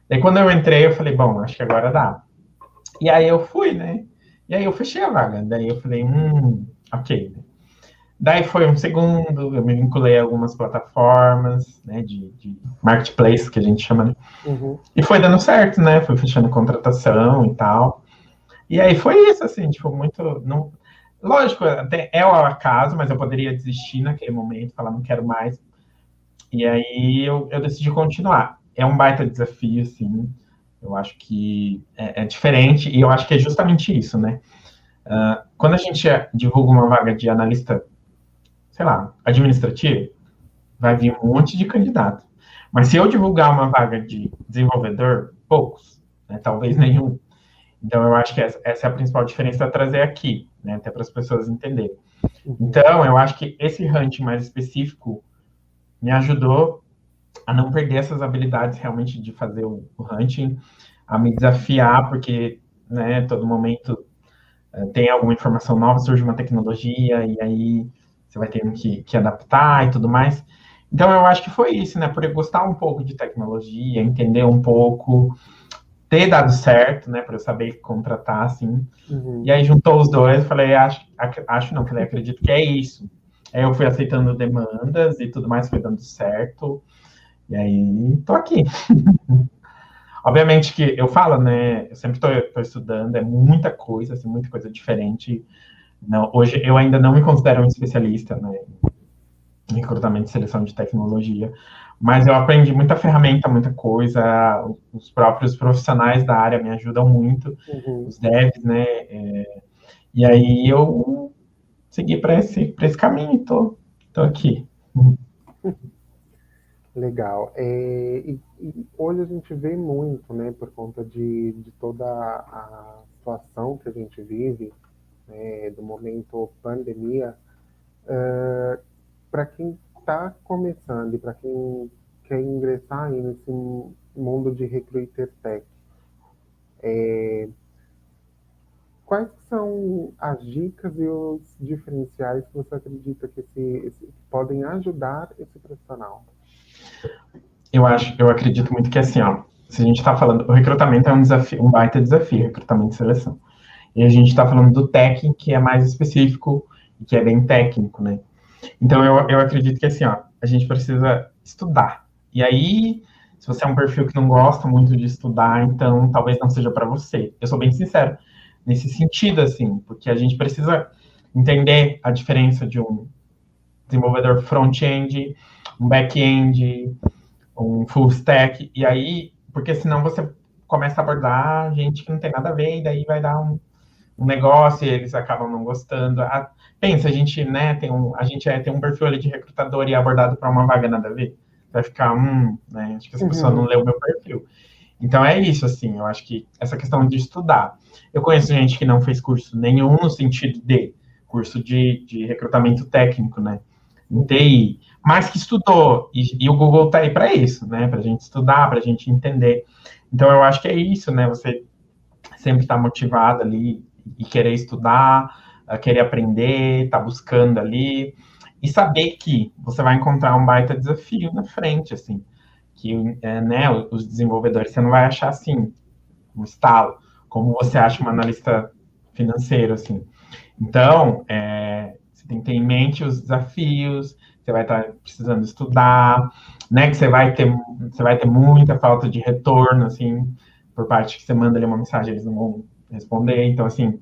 Daí quando eu entrei, eu falei, bom, acho que agora dá. E aí eu fui, né? E aí eu fechei a vaga. Daí eu falei, ok. Daí foi um segundo, eu me vinculei a algumas plataformas, né, de marketplace, que a gente chama, né? Uhum. E foi dando certo, né? Fui fechando contratação e tal. E aí foi isso, assim, tipo, muito. Não, lógico, até é o acaso, mas eu poderia desistir naquele momento, falar não quero mais. E aí eu decidi continuar. É um baita desafio, assim. Eu acho que é diferente, e eu acho que é justamente isso, né? Quando a gente divulga uma vaga de analista, sei lá, administrativo, vai vir um monte de candidato. Mas se eu divulgar uma vaga de desenvolvedor, poucos, né? Talvez nenhum. Então, eu acho que essa é a principal diferença a trazer aqui, né? Até para as pessoas entenderem. Uhum. Então, eu acho que esse hunting mais específico me ajudou a não perder essas habilidades realmente de fazer o hunting, a me desafiar, porque, né, todo momento tem alguma informação nova, surge uma tecnologia, e aí você vai tendo que adaptar e tudo mais. Então, eu acho que foi isso, né? Por eu gostar um pouco de tecnologia, entender um pouco, ter dado certo, né? Para eu saber contratar, assim. E aí, juntou os dois, falei, acho não, falei, acredito que é isso. Aí eu fui aceitando demandas e tudo mais, foi dando certo. E aí, tô aqui. Obviamente que eu falo, né? Eu sempre tô estudando, é muita coisa, assim, muita coisa diferente. Não, hoje eu ainda não me considero um especialista, né, em recrutamento e seleção de tecnologia, mas eu aprendi muita ferramenta, muita coisa. Os próprios profissionais da área me ajudam muito, Uhum. os devs, né? E aí eu segui para esse caminho e tô aqui. Legal. E hoje a gente vê muito, né, por conta de toda a situação que a gente vive, né, do momento pandemia, para quem está começando e para quem quer ingressar aí nesse mundo de recruiter tech, quais são as dicas e os diferenciais que você acredita que podem ajudar esse profissional? Eu acredito muito que assim, ó, se a gente está falando, o recrutamento é um desafio, um baita desafio, recrutamento e seleção. E a gente está falando do tech, que é mais específico, que é bem técnico, né? Então, eu acredito que, assim, ó, a gente precisa estudar. E aí, se você é um perfil que não gosta muito de estudar, então talvez não seja para você. Eu sou bem sincero nesse sentido, assim, porque a gente precisa entender a diferença de um desenvolvedor front-end, um back-end, um full stack, e aí, porque senão você começa a abordar gente que não tem nada a ver, e daí vai dar um negócio e eles acabam não gostando. Pensa, a gente, né, tem um perfil ali de recrutador e é abordado para uma vaga nada a ver. Vai ficar, né, acho que essa pessoa não Uhum. leu o meu perfil. Então é isso, assim, eu acho que essa questão de estudar. Eu conheço gente que não fez curso nenhum no sentido de curso de recrutamento técnico, né, em TI, mas que estudou, e o Google tá aí para isso, né, para a gente estudar, para a gente entender. Então eu acho que é isso, né, você sempre estar motivado ali e querer estudar, querer aprender, estar buscando ali e saber que você vai encontrar um baita desafio na frente, assim, que né, os desenvolvedores você não vai achar assim um estalo, como você acha um analista financeiro, assim. Então, você tem que ter em mente os desafios, você vai estar precisando estudar, né? Que você vai ter muita falta de retorno, assim, por parte que você manda ali uma mensagem, eles não vão responder. Então, assim,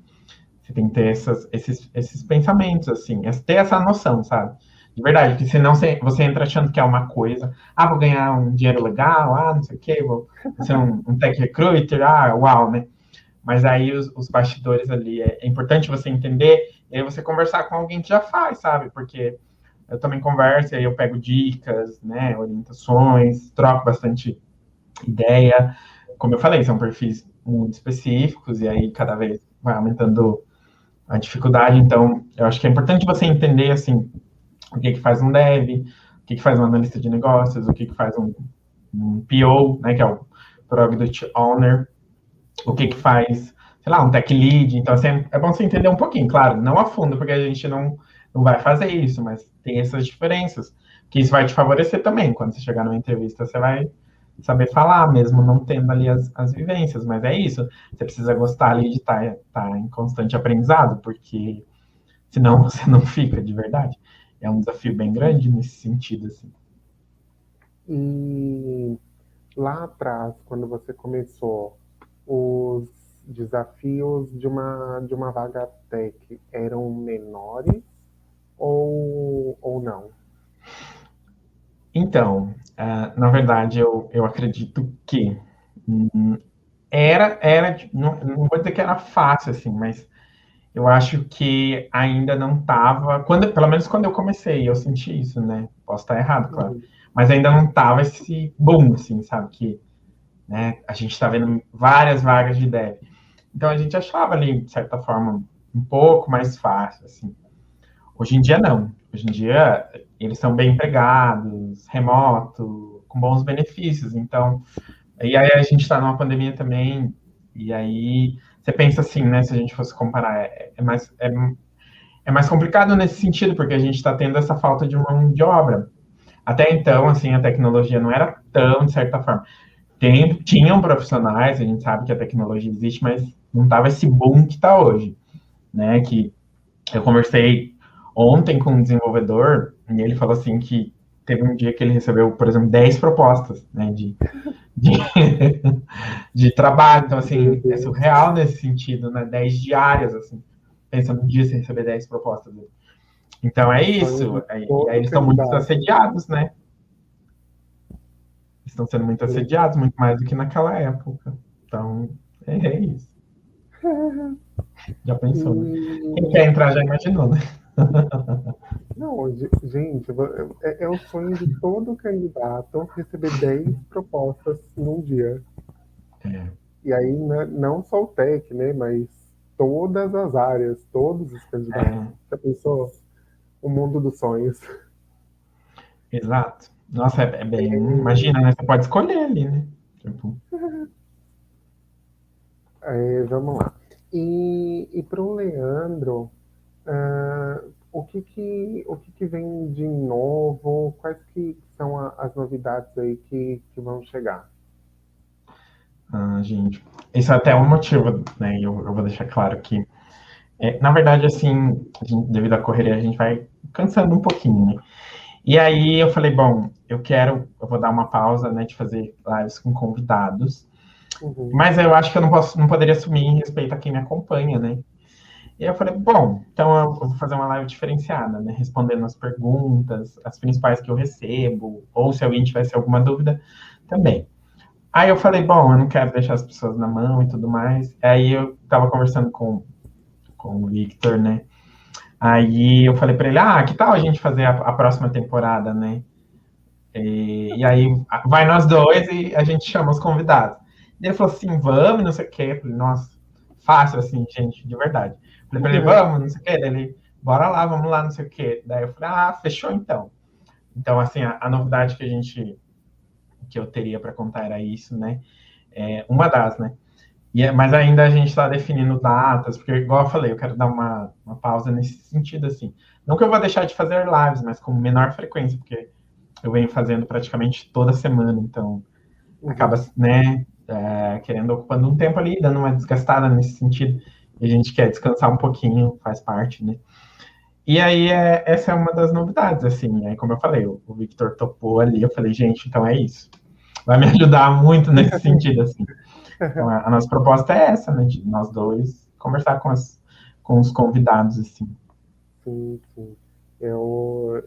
você tem que ter esses pensamentos, assim, ter essa noção, sabe? De verdade, porque senão você entra achando que é uma coisa, vou ganhar um dinheiro legal, não sei o quê, vou ser um tech recruiter, uau, né? Mas aí os bastidores ali, é importante você entender e aí você conversar com alguém que já faz, sabe? Porque eu também converso e aí eu pego dicas, né, orientações, troco bastante ideia. Como eu falei, são perfis muito específicos e aí cada vez vai aumentando a dificuldade. Então, eu acho que é importante você entender, assim, o que faz um dev, o que faz um analista de negócios, o que faz um PO, né, que é o Product Owner, o que Uhum. faz, sei lá, um tech lead. Então, assim, é bom você entender um pouquinho, claro, não a fundo, porque a gente não vai fazer isso, mas tem essas diferenças, que isso vai te favorecer também. Quando você chegar numa entrevista, você vai saber falar, mesmo não tendo ali as vivências, mas é isso. Você precisa gostar ali de estar em constante aprendizado, porque senão você não fica de verdade. É um desafio bem grande nesse sentido, assim. E lá atrás, quando você começou, os desafios de uma vaga tech eram menores ou não? Então, na verdade, eu acredito que era, não vou dizer que era fácil, assim, mas eu acho que ainda não estava, pelo menos quando eu comecei, eu senti isso, né? Posso estar errado, claro, Uhum. mas ainda não estava esse boom, assim, sabe? Que, né, a gente está vendo várias vagas de dev. Então a gente achava ali, de certa forma, um pouco mais fácil, assim. Hoje em dia, não. Hoje em dia, eles são bem empregados, remoto, com bons benefícios. Então, e aí a gente está numa pandemia também, e aí você pensa assim, né? Se a gente fosse comparar, é mais complicado nesse sentido, porque a gente está tendo essa falta de mão de obra. Até então, assim, a tecnologia não era tão, de certa forma. Tinham profissionais, a gente sabe que a tecnologia existe, mas não tava esse boom que está hoje, né? Que eu conversei ontem com um desenvolvedor e ele falou assim que teve um dia que ele recebeu, por exemplo, 10 propostas, né, de, de trabalho. Então, Meu assim, é Deus. surreal nesse sentido, né? 10 diárias, assim. Pensa num dia sem receber 10 propostas. Então, é O sonho isso. de E aí todo eles estão muito candidato. assediados, né? Estão sendo muito assediados, muito mais do que naquela época. Então, é isso. Já pensou, né? Quem E quer entrar já imaginou, né? não, gente, é o sonho de todo candidato receber 10 propostas num dia. É, E aí, né, não só o tech, né, mas todas as áreas, todos os candidatos. é, Já pensou? O mundo dos sonhos. exato. Nossa, é bem. Imagina, né? Você pode escolher ali, né? Tipo, Vamos lá. E para o Leandro, o que que vem de novo? Quais que são as novidades aí que vão chegar? gente, isso é até um motivo, né? Eu vou deixar claro que, na verdade, assim, devido à correria, a gente vai cansando um pouquinho, né? E aí eu falei, bom, eu vou dar uma pausa, né, de fazer lives com convidados, Uhum, mas eu acho que eu não poderia assumir em respeito a quem me acompanha, né? E aí eu falei, bom, então eu vou fazer uma live diferenciada, né? Respondendo as perguntas, as principais que eu recebo, ou se alguém tivesse alguma dúvida, também. Aí eu falei, bom, eu não quero deixar as pessoas na mão e tudo mais. Aí eu tava conversando com o Victor, né? Aí eu falei pra ele, que tal a gente fazer a próxima temporada, né? E aí vai nós dois e a gente chama os convidados. E ele falou assim, vamos, não sei o quê. Eu falei, nossa, fácil assim, gente, de verdade. Eu falei pra ele, vamos, não sei o quê. Daí ele, bora lá, vamos lá, não sei o quê. Daí eu falei, fechou então. Então, assim, a novidade que eu teria para contar era isso, né? Uma das, né? Mas ainda a gente está definindo datas, porque, igual eu falei, eu quero dar uma pausa nesse sentido, assim. Não que eu vou deixar de fazer lives, mas com menor frequência, porque eu venho fazendo praticamente toda semana, então acaba, uhum. né, querendo ocupando um tempo ali, dando uma desgastada nesse sentido, e a gente quer descansar um pouquinho, faz parte, né? E aí, essa é uma das novidades, assim, aí como eu falei, o Victor topou ali, eu falei, gente, então é isso. Vai me ajudar muito nesse sentido, assim. Então, a nossa proposta é essa, né, de nós dois conversar com os convidados, assim. Sim, sim. Eu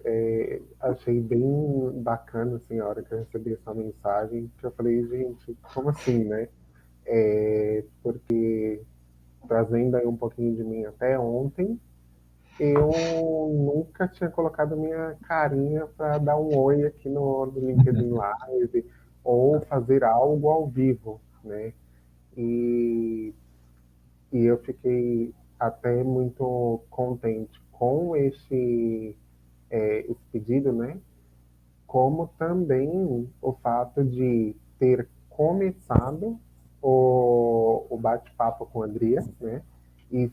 achei bem bacana assim, a hora que eu recebi essa mensagem, que eu falei, gente, como assim, né? Porque trazendo aí um pouquinho de mim até ontem, eu nunca tinha colocado minha carinha para dar um oi aqui no LinkedIn Live ou fazer algo ao vivo, né? E, e eu fiquei até muito contente com esse pedido, né? Como também o fato de ter começado o bate-papo com a Andrea, né? E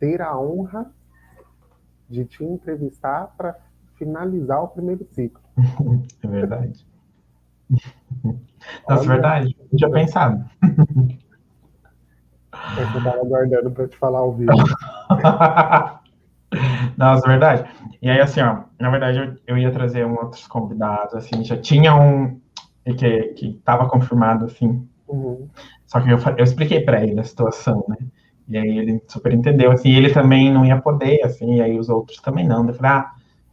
ter a honra de te entrevistar para finalizar o primeiro ciclo. É verdade. Nossa, é Olha, verdade. Não tinha pensado. essa eu estava aguardando para te falar ao vivo. Nossa, é verdade. E aí, assim, ó, na verdade, eu ia trazer outros convidados, assim, já tinha um que estava confirmado, assim, Uhum, só que eu expliquei para ele a situação, né? E aí ele super entendeu, assim, ele também não ia poder, assim, e aí os outros também não. Eu falei,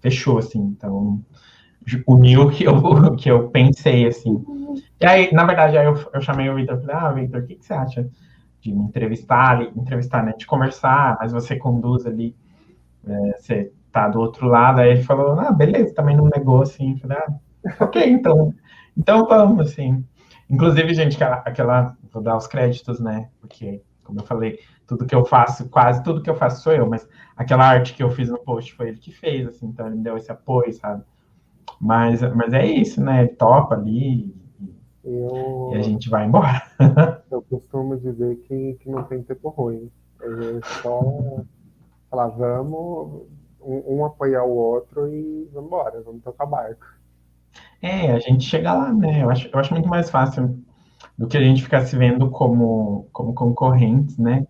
fechou, assim, então uniu o que que eu pensei, assim. E aí, na verdade, aí eu chamei o Victor e falei, Victor, o que você acha de me entrevistar, né, de conversar, mas você conduz ali, você tá do outro lado, aí ele falou, beleza, também não negou, assim, eu falei, ok, então vamos, assim. Inclusive, gente, vou dar os créditos, né, porque Como eu falei, tudo que eu faço, quase tudo que eu faço sou eu, mas aquela arte que eu fiz no post foi ele que fez, assim, então ele me deu esse apoio, sabe? Mas é isso, né? Ele topa ali e a Eu, gente vai embora. eu costumo dizer que não tem tempo ruim. É só falar, vamos, um apoiar o outro e vamos embora, vamos tocar barco. A gente chega lá, né? Eu acho muito mais fácil do que a gente ficar se vendo como concorrentes, né?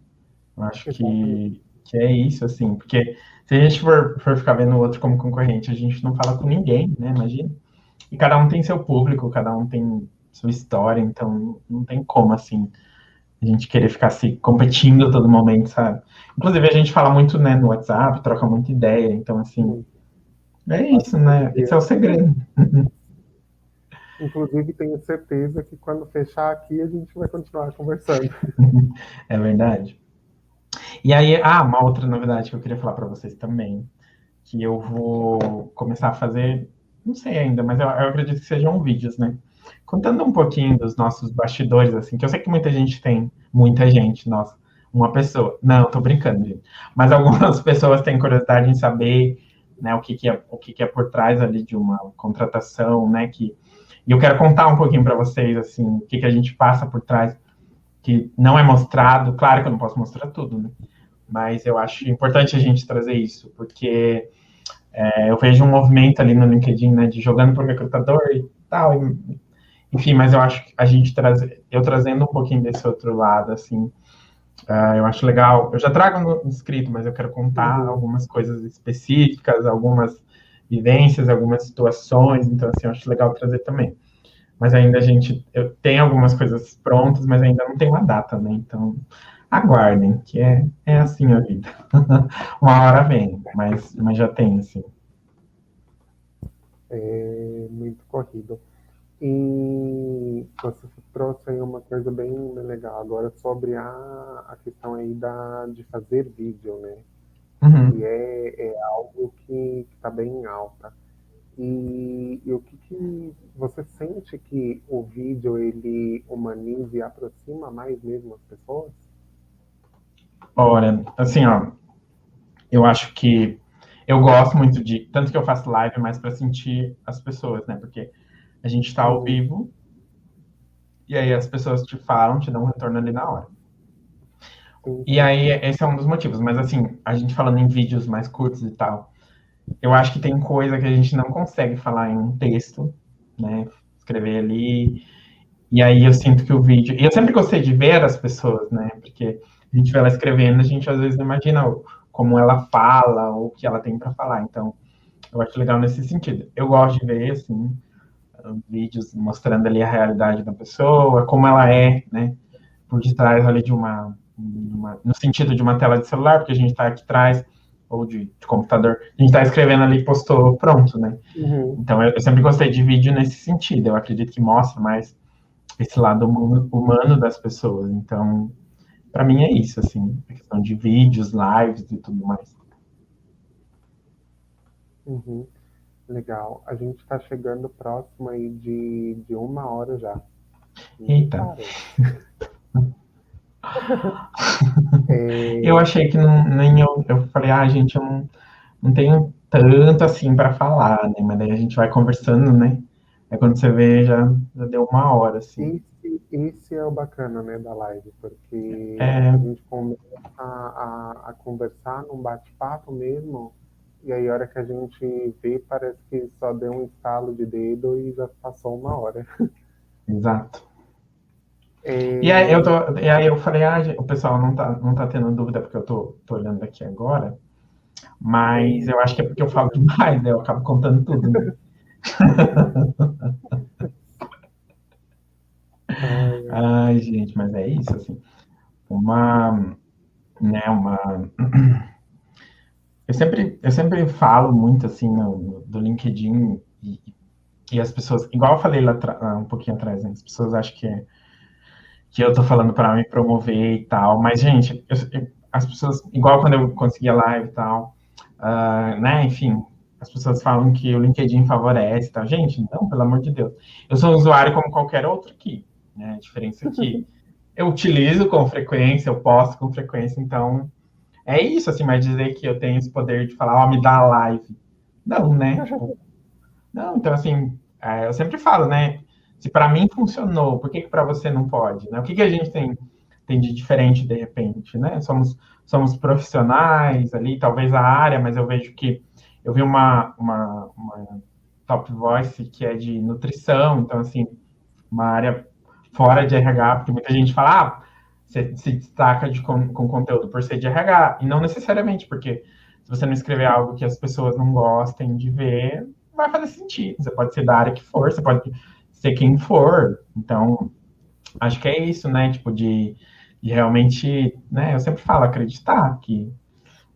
Eu acho Exatamente. que é isso, assim, porque se a gente for ficar vendo o outro como concorrente, a gente não fala com ninguém, né? Imagina. E cada um tem seu público, cada um tem sua história, então não tem como, assim, a gente querer ficar se competindo a todo momento, sabe? Inclusive, a gente fala muito, né, no WhatsApp, troca muita ideia, então, assim, Muito. é Quase isso, todo né? Esse dia. é o segredo. Inclusive, tenho certeza que quando fechar aqui, a gente vai continuar conversando. É verdade. E aí, uma outra novidade que eu queria falar para vocês também, que eu vou começar a fazer, não sei ainda, mas eu acredito que sejam vídeos, né? Contando um pouquinho dos nossos bastidores, assim, que eu sei que muita gente, nossa, uma pessoa, não, tô brincando, gente, mas algumas pessoas têm curiosidade em saber, né, o que é por trás ali de uma contratação, né, e eu quero contar um pouquinho para vocês, assim, o que a gente passa por trás, que não é mostrado, claro que eu não posso mostrar tudo, né, mas eu acho importante a gente trazer isso, porque eu vejo um movimento ali no LinkedIn, né, de jogando por recrutador e tal, enfim, mas eu acho que eu trazendo um pouquinho desse outro lado, assim, eu acho legal. Eu já trago no escrito, mas eu quero contar Uhum. algumas coisas específicas, algumas vivências, algumas situações, então, assim, eu acho legal trazer também. Mas ainda eu tenho algumas coisas prontas, mas ainda não tem uma data, né? Então, aguardem, que é assim a vida. Uma hora vem, mas já tem, assim. É muito corrido. E você trouxe aí uma coisa bem legal agora sobre a questão aí de fazer vídeo, né? Que Uhum. é algo que está bem em alta. E o que você sente que o vídeo ele humaniza e aproxima mais mesmo as pessoas? Olha, assim, ó, eu acho que eu gosto muito tanto que eu faço live mais para sentir as pessoas, né? Porque a gente está ao Uhum. vivo e aí as pessoas te falam, te dão um retorno ali na hora. Sim, E sim. aí esse é um dos motivos, mas assim, a gente falando em vídeos mais curtos e tal, eu acho que tem coisa que a gente não consegue falar em um texto, né? Escrever ali. E aí eu sinto que o vídeo. E eu sempre gostei de ver as pessoas, né? Porque a gente vê ela escrevendo, a gente às vezes não imagina como ela fala ou o que ela tem para falar. Então, eu acho legal nesse sentido. Eu gosto de ver, assim, vídeos mostrando ali a realidade da pessoa, como ela é, né? Por detrás ali no sentido de uma tela de celular, porque a gente está aqui atrás, ou de computador, a gente está escrevendo ali, postou, pronto, né? Uhum. Então eu sempre gostei de vídeo nesse sentido. Eu acredito que mostra mais esse lado humano das pessoas. Então, para mim é isso, assim, a questão de vídeos, lives e tudo mais. Uhum. Legal. A gente está chegando próximo aí de 1 hora já. Nem Eita, parece. eu É, achei que não, nem eu falei, gente, eu não tenho tanto assim para falar, né? Mas daí a gente vai conversando, né? Aí quando você vê, já deu 1 hora, assim. esse é o bacana, né, da live, porque É, a gente começa a conversar num bate-papo mesmo, e aí a hora que a gente vê, parece que só deu um estalo de dedo e já passou 1 hora. exato. É, E aí eu falei, o pessoal não tá tendo dúvida porque eu tô olhando aqui agora, mas eu acho que é porque eu falo demais, né? Eu acabo contando tudo, né? ai, Ai, gente, mas é isso, assim. Uma, né, uma... Eu sempre falo muito, assim, do LinkedIn e as pessoas, igual eu falei um pouquinho atrás, né? As pessoas acham que eu tô falando para me promover e tal, mas, gente, as pessoas, igual quando eu consegui a live e tal, né, enfim, as pessoas falam que o LinkedIn favorece e tal. Gente, não, pelo amor de Deus. Eu sou um usuário como qualquer outro aqui, né? A diferença é que eu utilizo com frequência, eu posto com frequência, então é isso, assim, mas dizer que eu tenho esse poder de falar, ó, me dá live. Não, né? Tipo, não, então assim, eu sempre falo, né? Se para mim funcionou, por que que para você não pode, né? O que que a gente tem de diferente de repente, né? Somos profissionais ali, talvez a área, mas eu vejo que eu vi uma top voice que é de nutrição, então assim, uma área fora de RH, porque muita gente fala, você se destaca com conteúdo por ser de RH, e não necessariamente, porque se você não escrever algo que as pessoas não gostem de ver, não vai fazer sentido. Você pode ser da área que for, você pode ser quem for. Então, acho que é isso, né? Tipo, de realmente, né? Eu sempre falo, acreditar que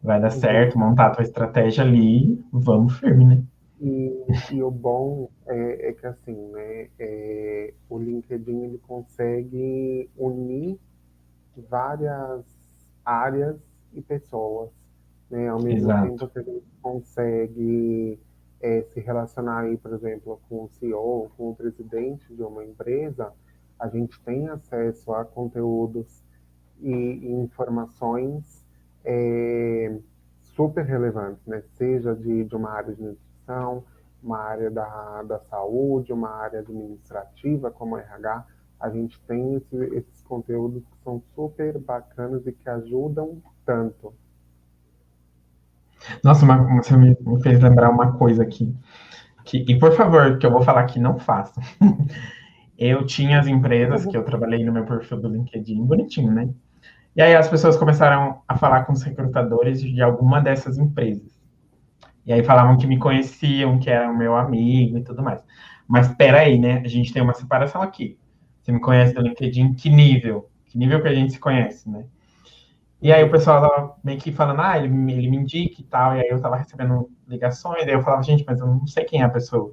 vai dar Uhum. certo, montar a tua estratégia ali, vamos firme, né? E o bom é que assim, né, o LinkedIn ele consegue unir várias áreas e pessoas, né? Ao mesmo Exato. tempo que a gente consegue se relacionar aí, por exemplo, com o CEO, com o presidente de uma empresa, a gente tem acesso a conteúdos e informações é, super relevantes, né? Seja de uma área de nutrição, uma área da saúde, uma área administrativa, como RH, a gente tem esses conteúdos que são super bacanas e que ajudam tanto. Nossa, você me fez lembrar uma coisa aqui. E por favor, que eu vou falar que não faço. Eu tinha as empresas que eu trabalhei no meu perfil do LinkedIn, bonitinho, né? E aí as pessoas começaram a falar com os recrutadores de alguma dessas empresas. E aí falavam que me conheciam, que eram meu amigo e tudo mais. Mas espera aí, né? A gente tem uma separação aqui. Você me conhece do LinkedIn, que nível? Que nível que a gente se conhece, né? E aí o Uhum. pessoal tava meio que falando, ele me indica e tal, e aí eu tava recebendo ligações, e aí eu falava, gente, mas eu não sei quem é a pessoa.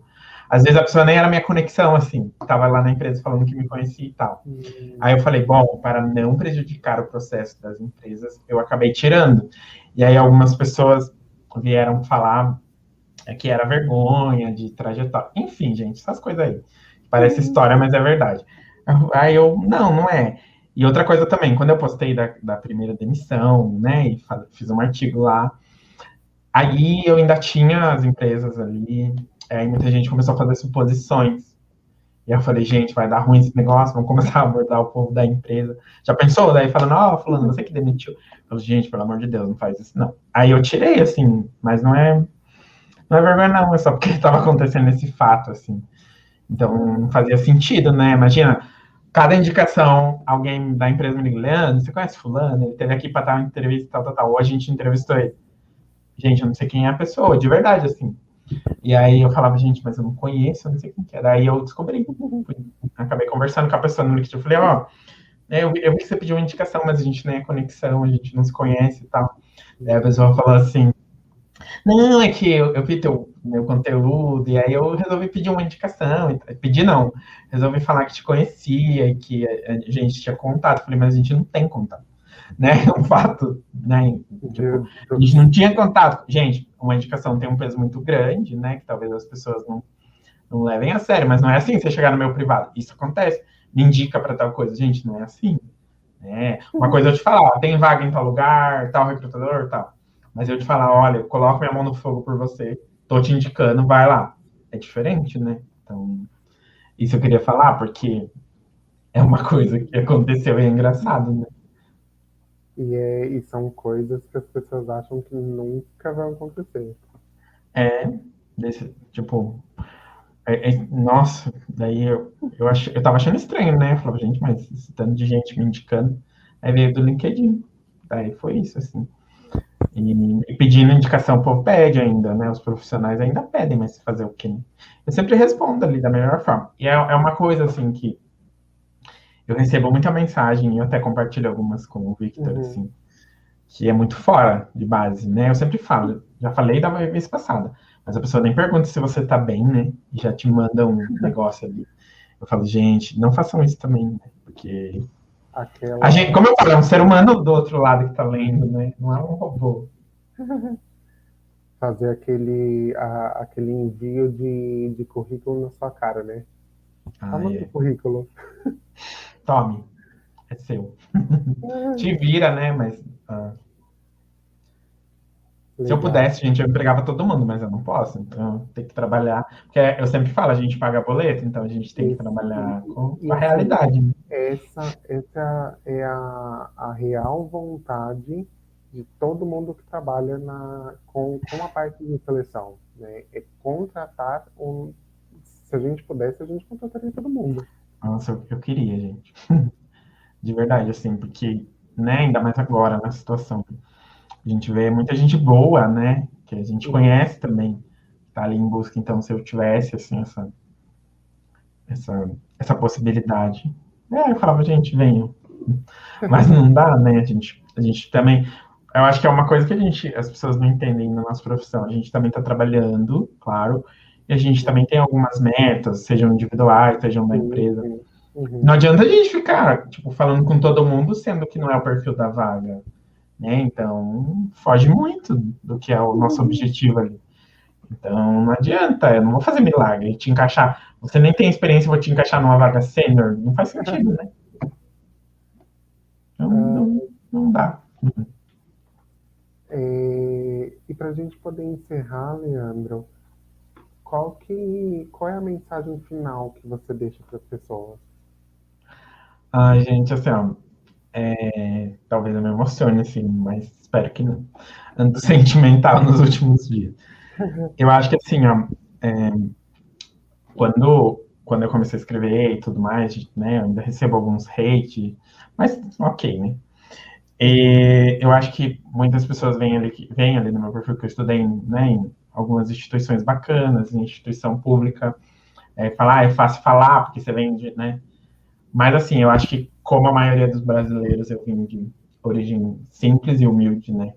Às vezes a pessoa nem era minha conexão, assim, tava lá na empresa falando que me conhecia e tal. Aí eu Hum. falei, bom, para não prejudicar o processo das empresas, eu acabei tirando. E aí algumas pessoas vieram falar que era vergonha de trajetória. Enfim, gente, essas coisas aí. Parece história, mas é verdade. Aí eu, não é. E outra coisa também, quando eu postei da primeira demissão, né, e fiz um artigo lá, aí eu ainda tinha as empresas ali, aí muita gente começou a fazer suposições. E eu falei, gente, vai dar ruim esse negócio, vamos começar a abordar o povo da empresa. Já pensou? Daí falando, fulano, você que demitiu. Eu falei, gente, pelo amor de Deus, não faz isso, não. Aí eu tirei, assim, mas não é vergonha, não, é só porque estava acontecendo esse fato, assim. Então, não fazia sentido, né? Imagina, cada indicação, alguém da empresa me liga, Leandro, você conhece fulano? Ele teve aqui para dar uma entrevista, tal, tal, tal. Ou a gente entrevistou ele. Gente, eu não sei quem é a pessoa, de verdade, assim. E aí eu falava, gente, mas eu não conheço, eu não sei quem que é. Daí eu descobri. Acabei conversando com a pessoa no LinkedIn. Eu falei, eu vi que você pediu uma indicação, mas a gente nem é conexão, a gente não se conhece e tal. Aí a pessoa falou assim, não, é que eu vi meu conteúdo, e aí eu resolvi pedir uma indicação. Pedir não, resolvi falar que te conhecia, que a gente tinha contato. Falei, mas a gente não tem contato, né? É um fato, né? Tipo, a gente não tinha contato. Gente, uma indicação tem um peso muito grande, né? Que talvez as pessoas não levem a sério, mas não é assim você chegar no meu privado. Isso acontece. Me indica para tal coisa. Gente, não é assim. Né? Uma coisa é eu te falar, tem vaga em tal lugar, tal recrutador, tal. Mas eu te falar, olha, eu coloco minha mão no fogo por você, tô te indicando, vai lá. É diferente, né? Então, isso eu queria falar, porque é uma coisa que aconteceu e é engraçado, né? E são coisas que as pessoas acham que nunca vão acontecer. É, tipo, nossa, daí eu tava achando estranho, né? Eu falava, gente, mas esse tanto de gente me indicando, aí veio do LinkedIn. Daí foi isso, assim. E pedindo indicação, o povo pede ainda, né? Os profissionais ainda pedem, mas fazer o quê? Né? Eu sempre respondo ali da melhor forma. E é uma coisa, assim, que eu recebo muita mensagem, e eu até compartilho algumas com o Victor, Uhum. assim, que é muito fora de base, né? Eu sempre falo, já falei da vez passada, mas a pessoa nem pergunta se você tá bem, né? E já te manda um negócio ali. Eu falo, gente, não façam isso também, né? Porque a gente, Aquela. como eu falo, é um ser humano do outro lado que tá lendo, né? Não é um robô. Fazer aquele envio de currículo na sua cara, né? Só Ah, manda o é. currículo. Tome. é seu. Te vira, né? Mas se eu Legal. pudesse, gente, eu empregava todo mundo, mas eu não posso. Então, tem que trabalhar. Porque eu sempre falo, a gente paga boleto, então a gente tem que Esse, trabalhar com a assim, realidade, né? essa é a real vontade de todo mundo que trabalha com a parte de seleção, né? É contratar se a gente pudesse, a gente contrataria todo mundo. Nossa, eu queria, gente. De verdade, assim, porque, né, ainda mais agora, na situação. A gente vê muita gente boa, né? Que a gente Uhum. conhece também, tá ali em busca. Então, se eu tivesse, assim, essa possibilidade. Eu falava, gente, venham. Mas não dá, né? A gente também. Eu acho que é uma coisa que as pessoas não entendem na nossa profissão. A gente também está trabalhando, claro, e a gente também tem algumas metas, sejam individuais, sejam da Sim, empresa. sim. Não Uhum. adianta a gente ficar, tipo, falando com todo mundo, sendo que não é o perfil da vaga, né? Então, foge muito do que é o nosso objetivo ali. Então, não adianta, eu não vou fazer milagre, te encaixar. Você nem tem experiência, eu vou te encaixar numa vaga sênior, não faz sentido, né? Então, Ah, não dá. e para a gente poder encerrar, Leandro, qual é a mensagem final que você deixa para as pessoas? Ai, gente, assim, ó, talvez eu me emocione, assim, mas espero que não. Ando sentimental nos últimos dias. Eu acho que, assim, ó, quando eu comecei a escrever e tudo mais, né, eu ainda recebo alguns hate, mas ok, né? E eu acho que muitas pessoas vêm ali no meu perfil que eu estudei né, em algumas instituições bacanas, em instituição pública, falar, é fácil falar, porque você vem de, né? Mas assim, eu acho que como a maioria dos brasileiros, eu vim de origem simples e humilde, né?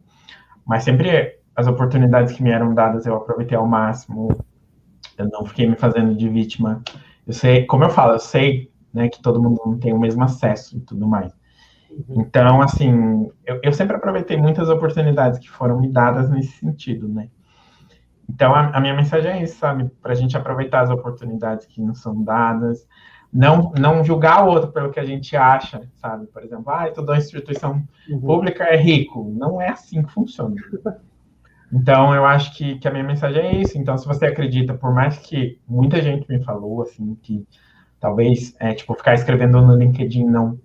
Mas sempre as oportunidades que me eram dadas eu aproveitei ao máximo, eu não fiquei me fazendo de vítima. Eu sei, como eu falo, eu sei, né, que todo mundo não tem o mesmo acesso e tudo mais. Uhum, Então, assim, eu sempre aproveitei muitas oportunidades que foram me dadas nesse sentido, né? Então, a minha mensagem é isso, sabe? Para a gente aproveitar as oportunidades que nos são dadas, não julgar o outro pelo que a gente acha, sabe? Por exemplo, toda instituição uhum, pública é rico. Não é assim que funciona. Então, eu acho que a minha mensagem é isso. Então, se você acredita, por mais que muita gente me falou, assim, que talvez, tipo, ficar escrevendo no LinkedIn não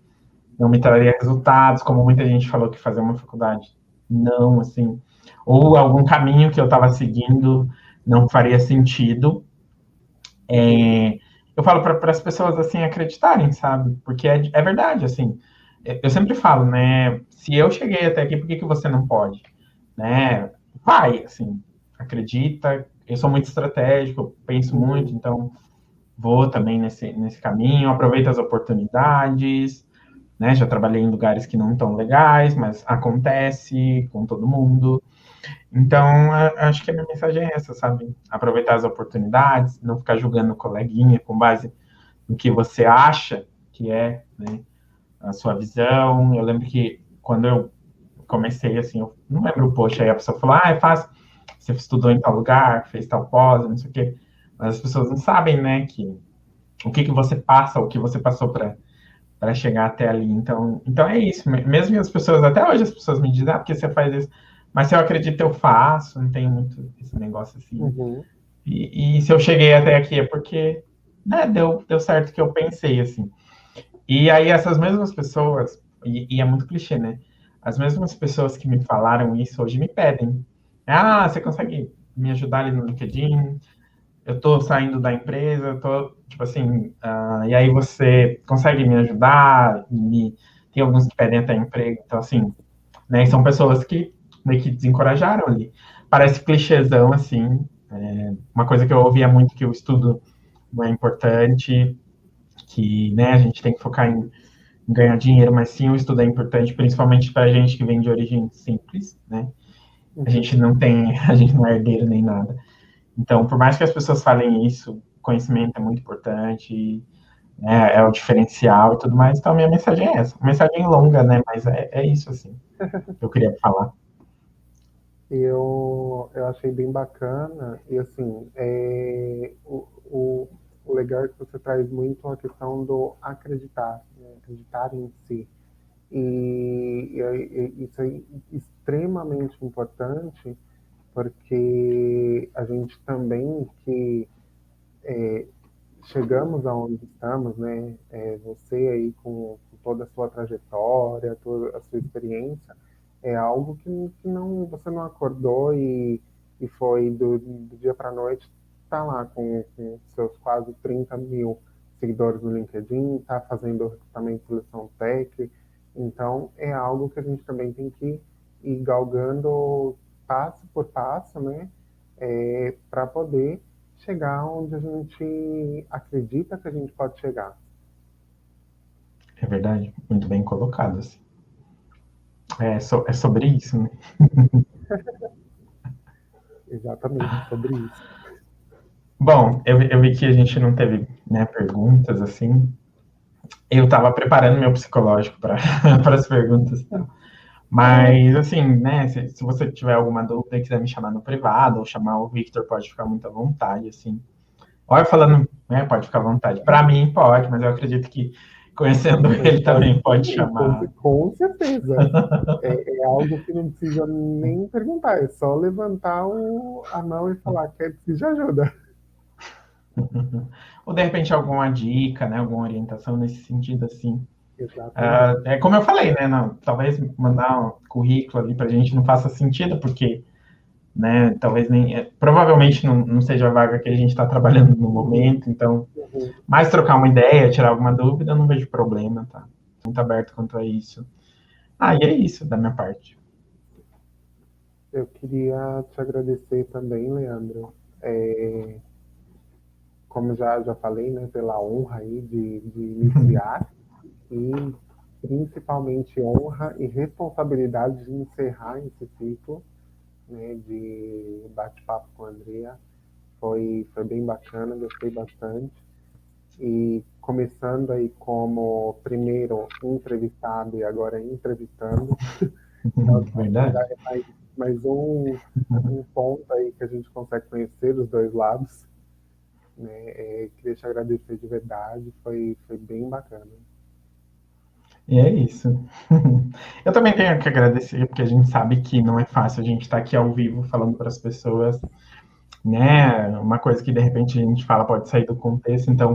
me traria resultados, como muita gente falou que fazer uma faculdade não, assim, ou algum caminho que eu estava seguindo não faria sentido. uhum, Eu falo para as pessoas assim acreditarem, sabe? Porque é verdade, assim. Eu sempre falo, né? Se eu cheguei até aqui, por que você não pode, né? Vai, assim, acredita. Eu sou muito estratégico, eu penso muito, uhum, então vou também nesse caminho, aproveito as oportunidades, né? Já trabalhei em lugares que não estão legais, mas acontece com todo mundo. Então, acho que a minha mensagem é essa, sabe? Aproveitar as oportunidades, não ficar julgando o coleguinha com base no que você acha que é, né, a sua visão. Eu lembro que quando eu comecei, assim, eu não lembro o post, aí a pessoa falou, é fácil, você estudou em tal lugar, fez tal pós, não sei o quê. Mas as pessoas não sabem, né, que o que você passa, o que você passou para chegar até ali. Então é isso. Mesmo as pessoas, até hoje as pessoas me dizem, porque você faz isso. Mas se eu acredito, eu faço, não tem muito esse negócio assim. uhum, E se eu cheguei até aqui é porque né, deu certo o que eu pensei, assim. E aí essas mesmas pessoas, e é muito clichê, né? As mesmas pessoas que me falaram isso hoje me pedem. Você consegue me ajudar ali no LinkedIn? Eu tô saindo da empresa, eu tô, tipo assim, e aí você consegue me ajudar? Tem alguns que pedem até emprego, então assim, né, e são pessoas que meio que desencorajaram ali. Parece clichêzão, assim, uma coisa que eu ouvia muito, que o estudo não é importante, que, né, a gente tem que focar em ganhar dinheiro, mas sim o estudo é importante, principalmente para a gente que vem de origem simples, né, a gente uhum. não tem, a gente não é herdeiro nem nada. Então, por mais que as pessoas falem isso, conhecimento é muito importante, né, é o diferencial e tudo mais. Então, a minha mensagem é essa. Uma mensagem longa, né? Mas é isso, assim, que eu queria falar. Eu achei bem bacana, e assim, o legal é que você traz muito a questão do acreditar, né? Acreditar em si. E isso é extremamente importante, porque a gente também que chegamos aonde estamos, né? Você aí com toda a sua trajetória, toda a sua experiência, é algo que não, você não acordou e foi do dia para a noite, tá lá com seus quase 30 mil seguidores no LinkedIn, tá fazendo recrutamento de seleção tech. Então, é algo que a gente também tem que ir galgando passo por passo, né? Para poder chegar onde a gente acredita que a gente pode chegar. É verdade, muito bem colocado, assim. É sobre isso, né? Exatamente sobre isso. Bom, eu vi que a gente não teve, né, perguntas, assim. Eu estava preparando meu psicológico para as perguntas e tal. Mas, assim, né, se você tiver alguma dúvida e quiser me chamar no privado ou chamar o Victor, pode ficar muito à vontade, assim. Olha, falando, né, pode ficar à vontade. Para mim, pode, mas eu acredito que conhecendo Mas ele pode também pode também, chamar. com certeza. É algo que não precisa nem perguntar, é só levantar a mão e falar, quer que de ajuda. Ou, de repente, alguma dica, né, alguma orientação nesse sentido, assim. Exatamente. É como eu falei, né, não, talvez mandar um currículo ali para a gente não faça sentido, porque né? Talvez nem. Provavelmente não seja a vaga que a gente está trabalhando no Uhum, momento, então, uhum. mais trocar uma ideia, tirar alguma dúvida, eu não vejo problema, tá? Muito aberto quanto a isso. Ah, e é isso da minha parte. Eu queria te agradecer também, Leandro. Como já falei, né, pela honra aí de iniciar e principalmente honra e responsabilidade de encerrar esse ciclo, né, de bate-papo com a Andrea. Foi bem bacana, gostei bastante. E começando aí como primeiro entrevistado e agora entrevistando, então já Verdade? é mais um ponto aí que a gente consegue conhecer os dois lados. Né? Queria te agradecer de verdade, foi bem bacana. E é isso. Eu também tenho que agradecer, porque a gente sabe que não é fácil a gente estar aqui ao vivo falando para as pessoas, né? Uma coisa que de repente a gente fala pode sair do contexto, então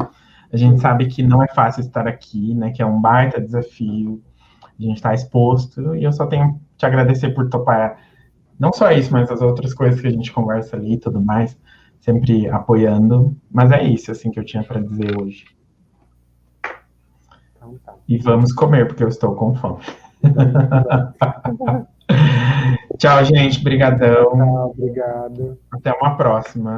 a gente Sim, sabe que não é fácil estar aqui, né? Que é um baita desafio, a gente está exposto, e eu só tenho que te agradecer por topar não só isso, mas as outras coisas que a gente conversa ali e tudo mais, sempre apoiando. Mas é isso, assim, que eu tinha para dizer hoje. então tá. E vamos comer, porque eu estou com fome. Vamos. Tchau, gente. Brigadão. Tchau, obrigado. Até uma próxima.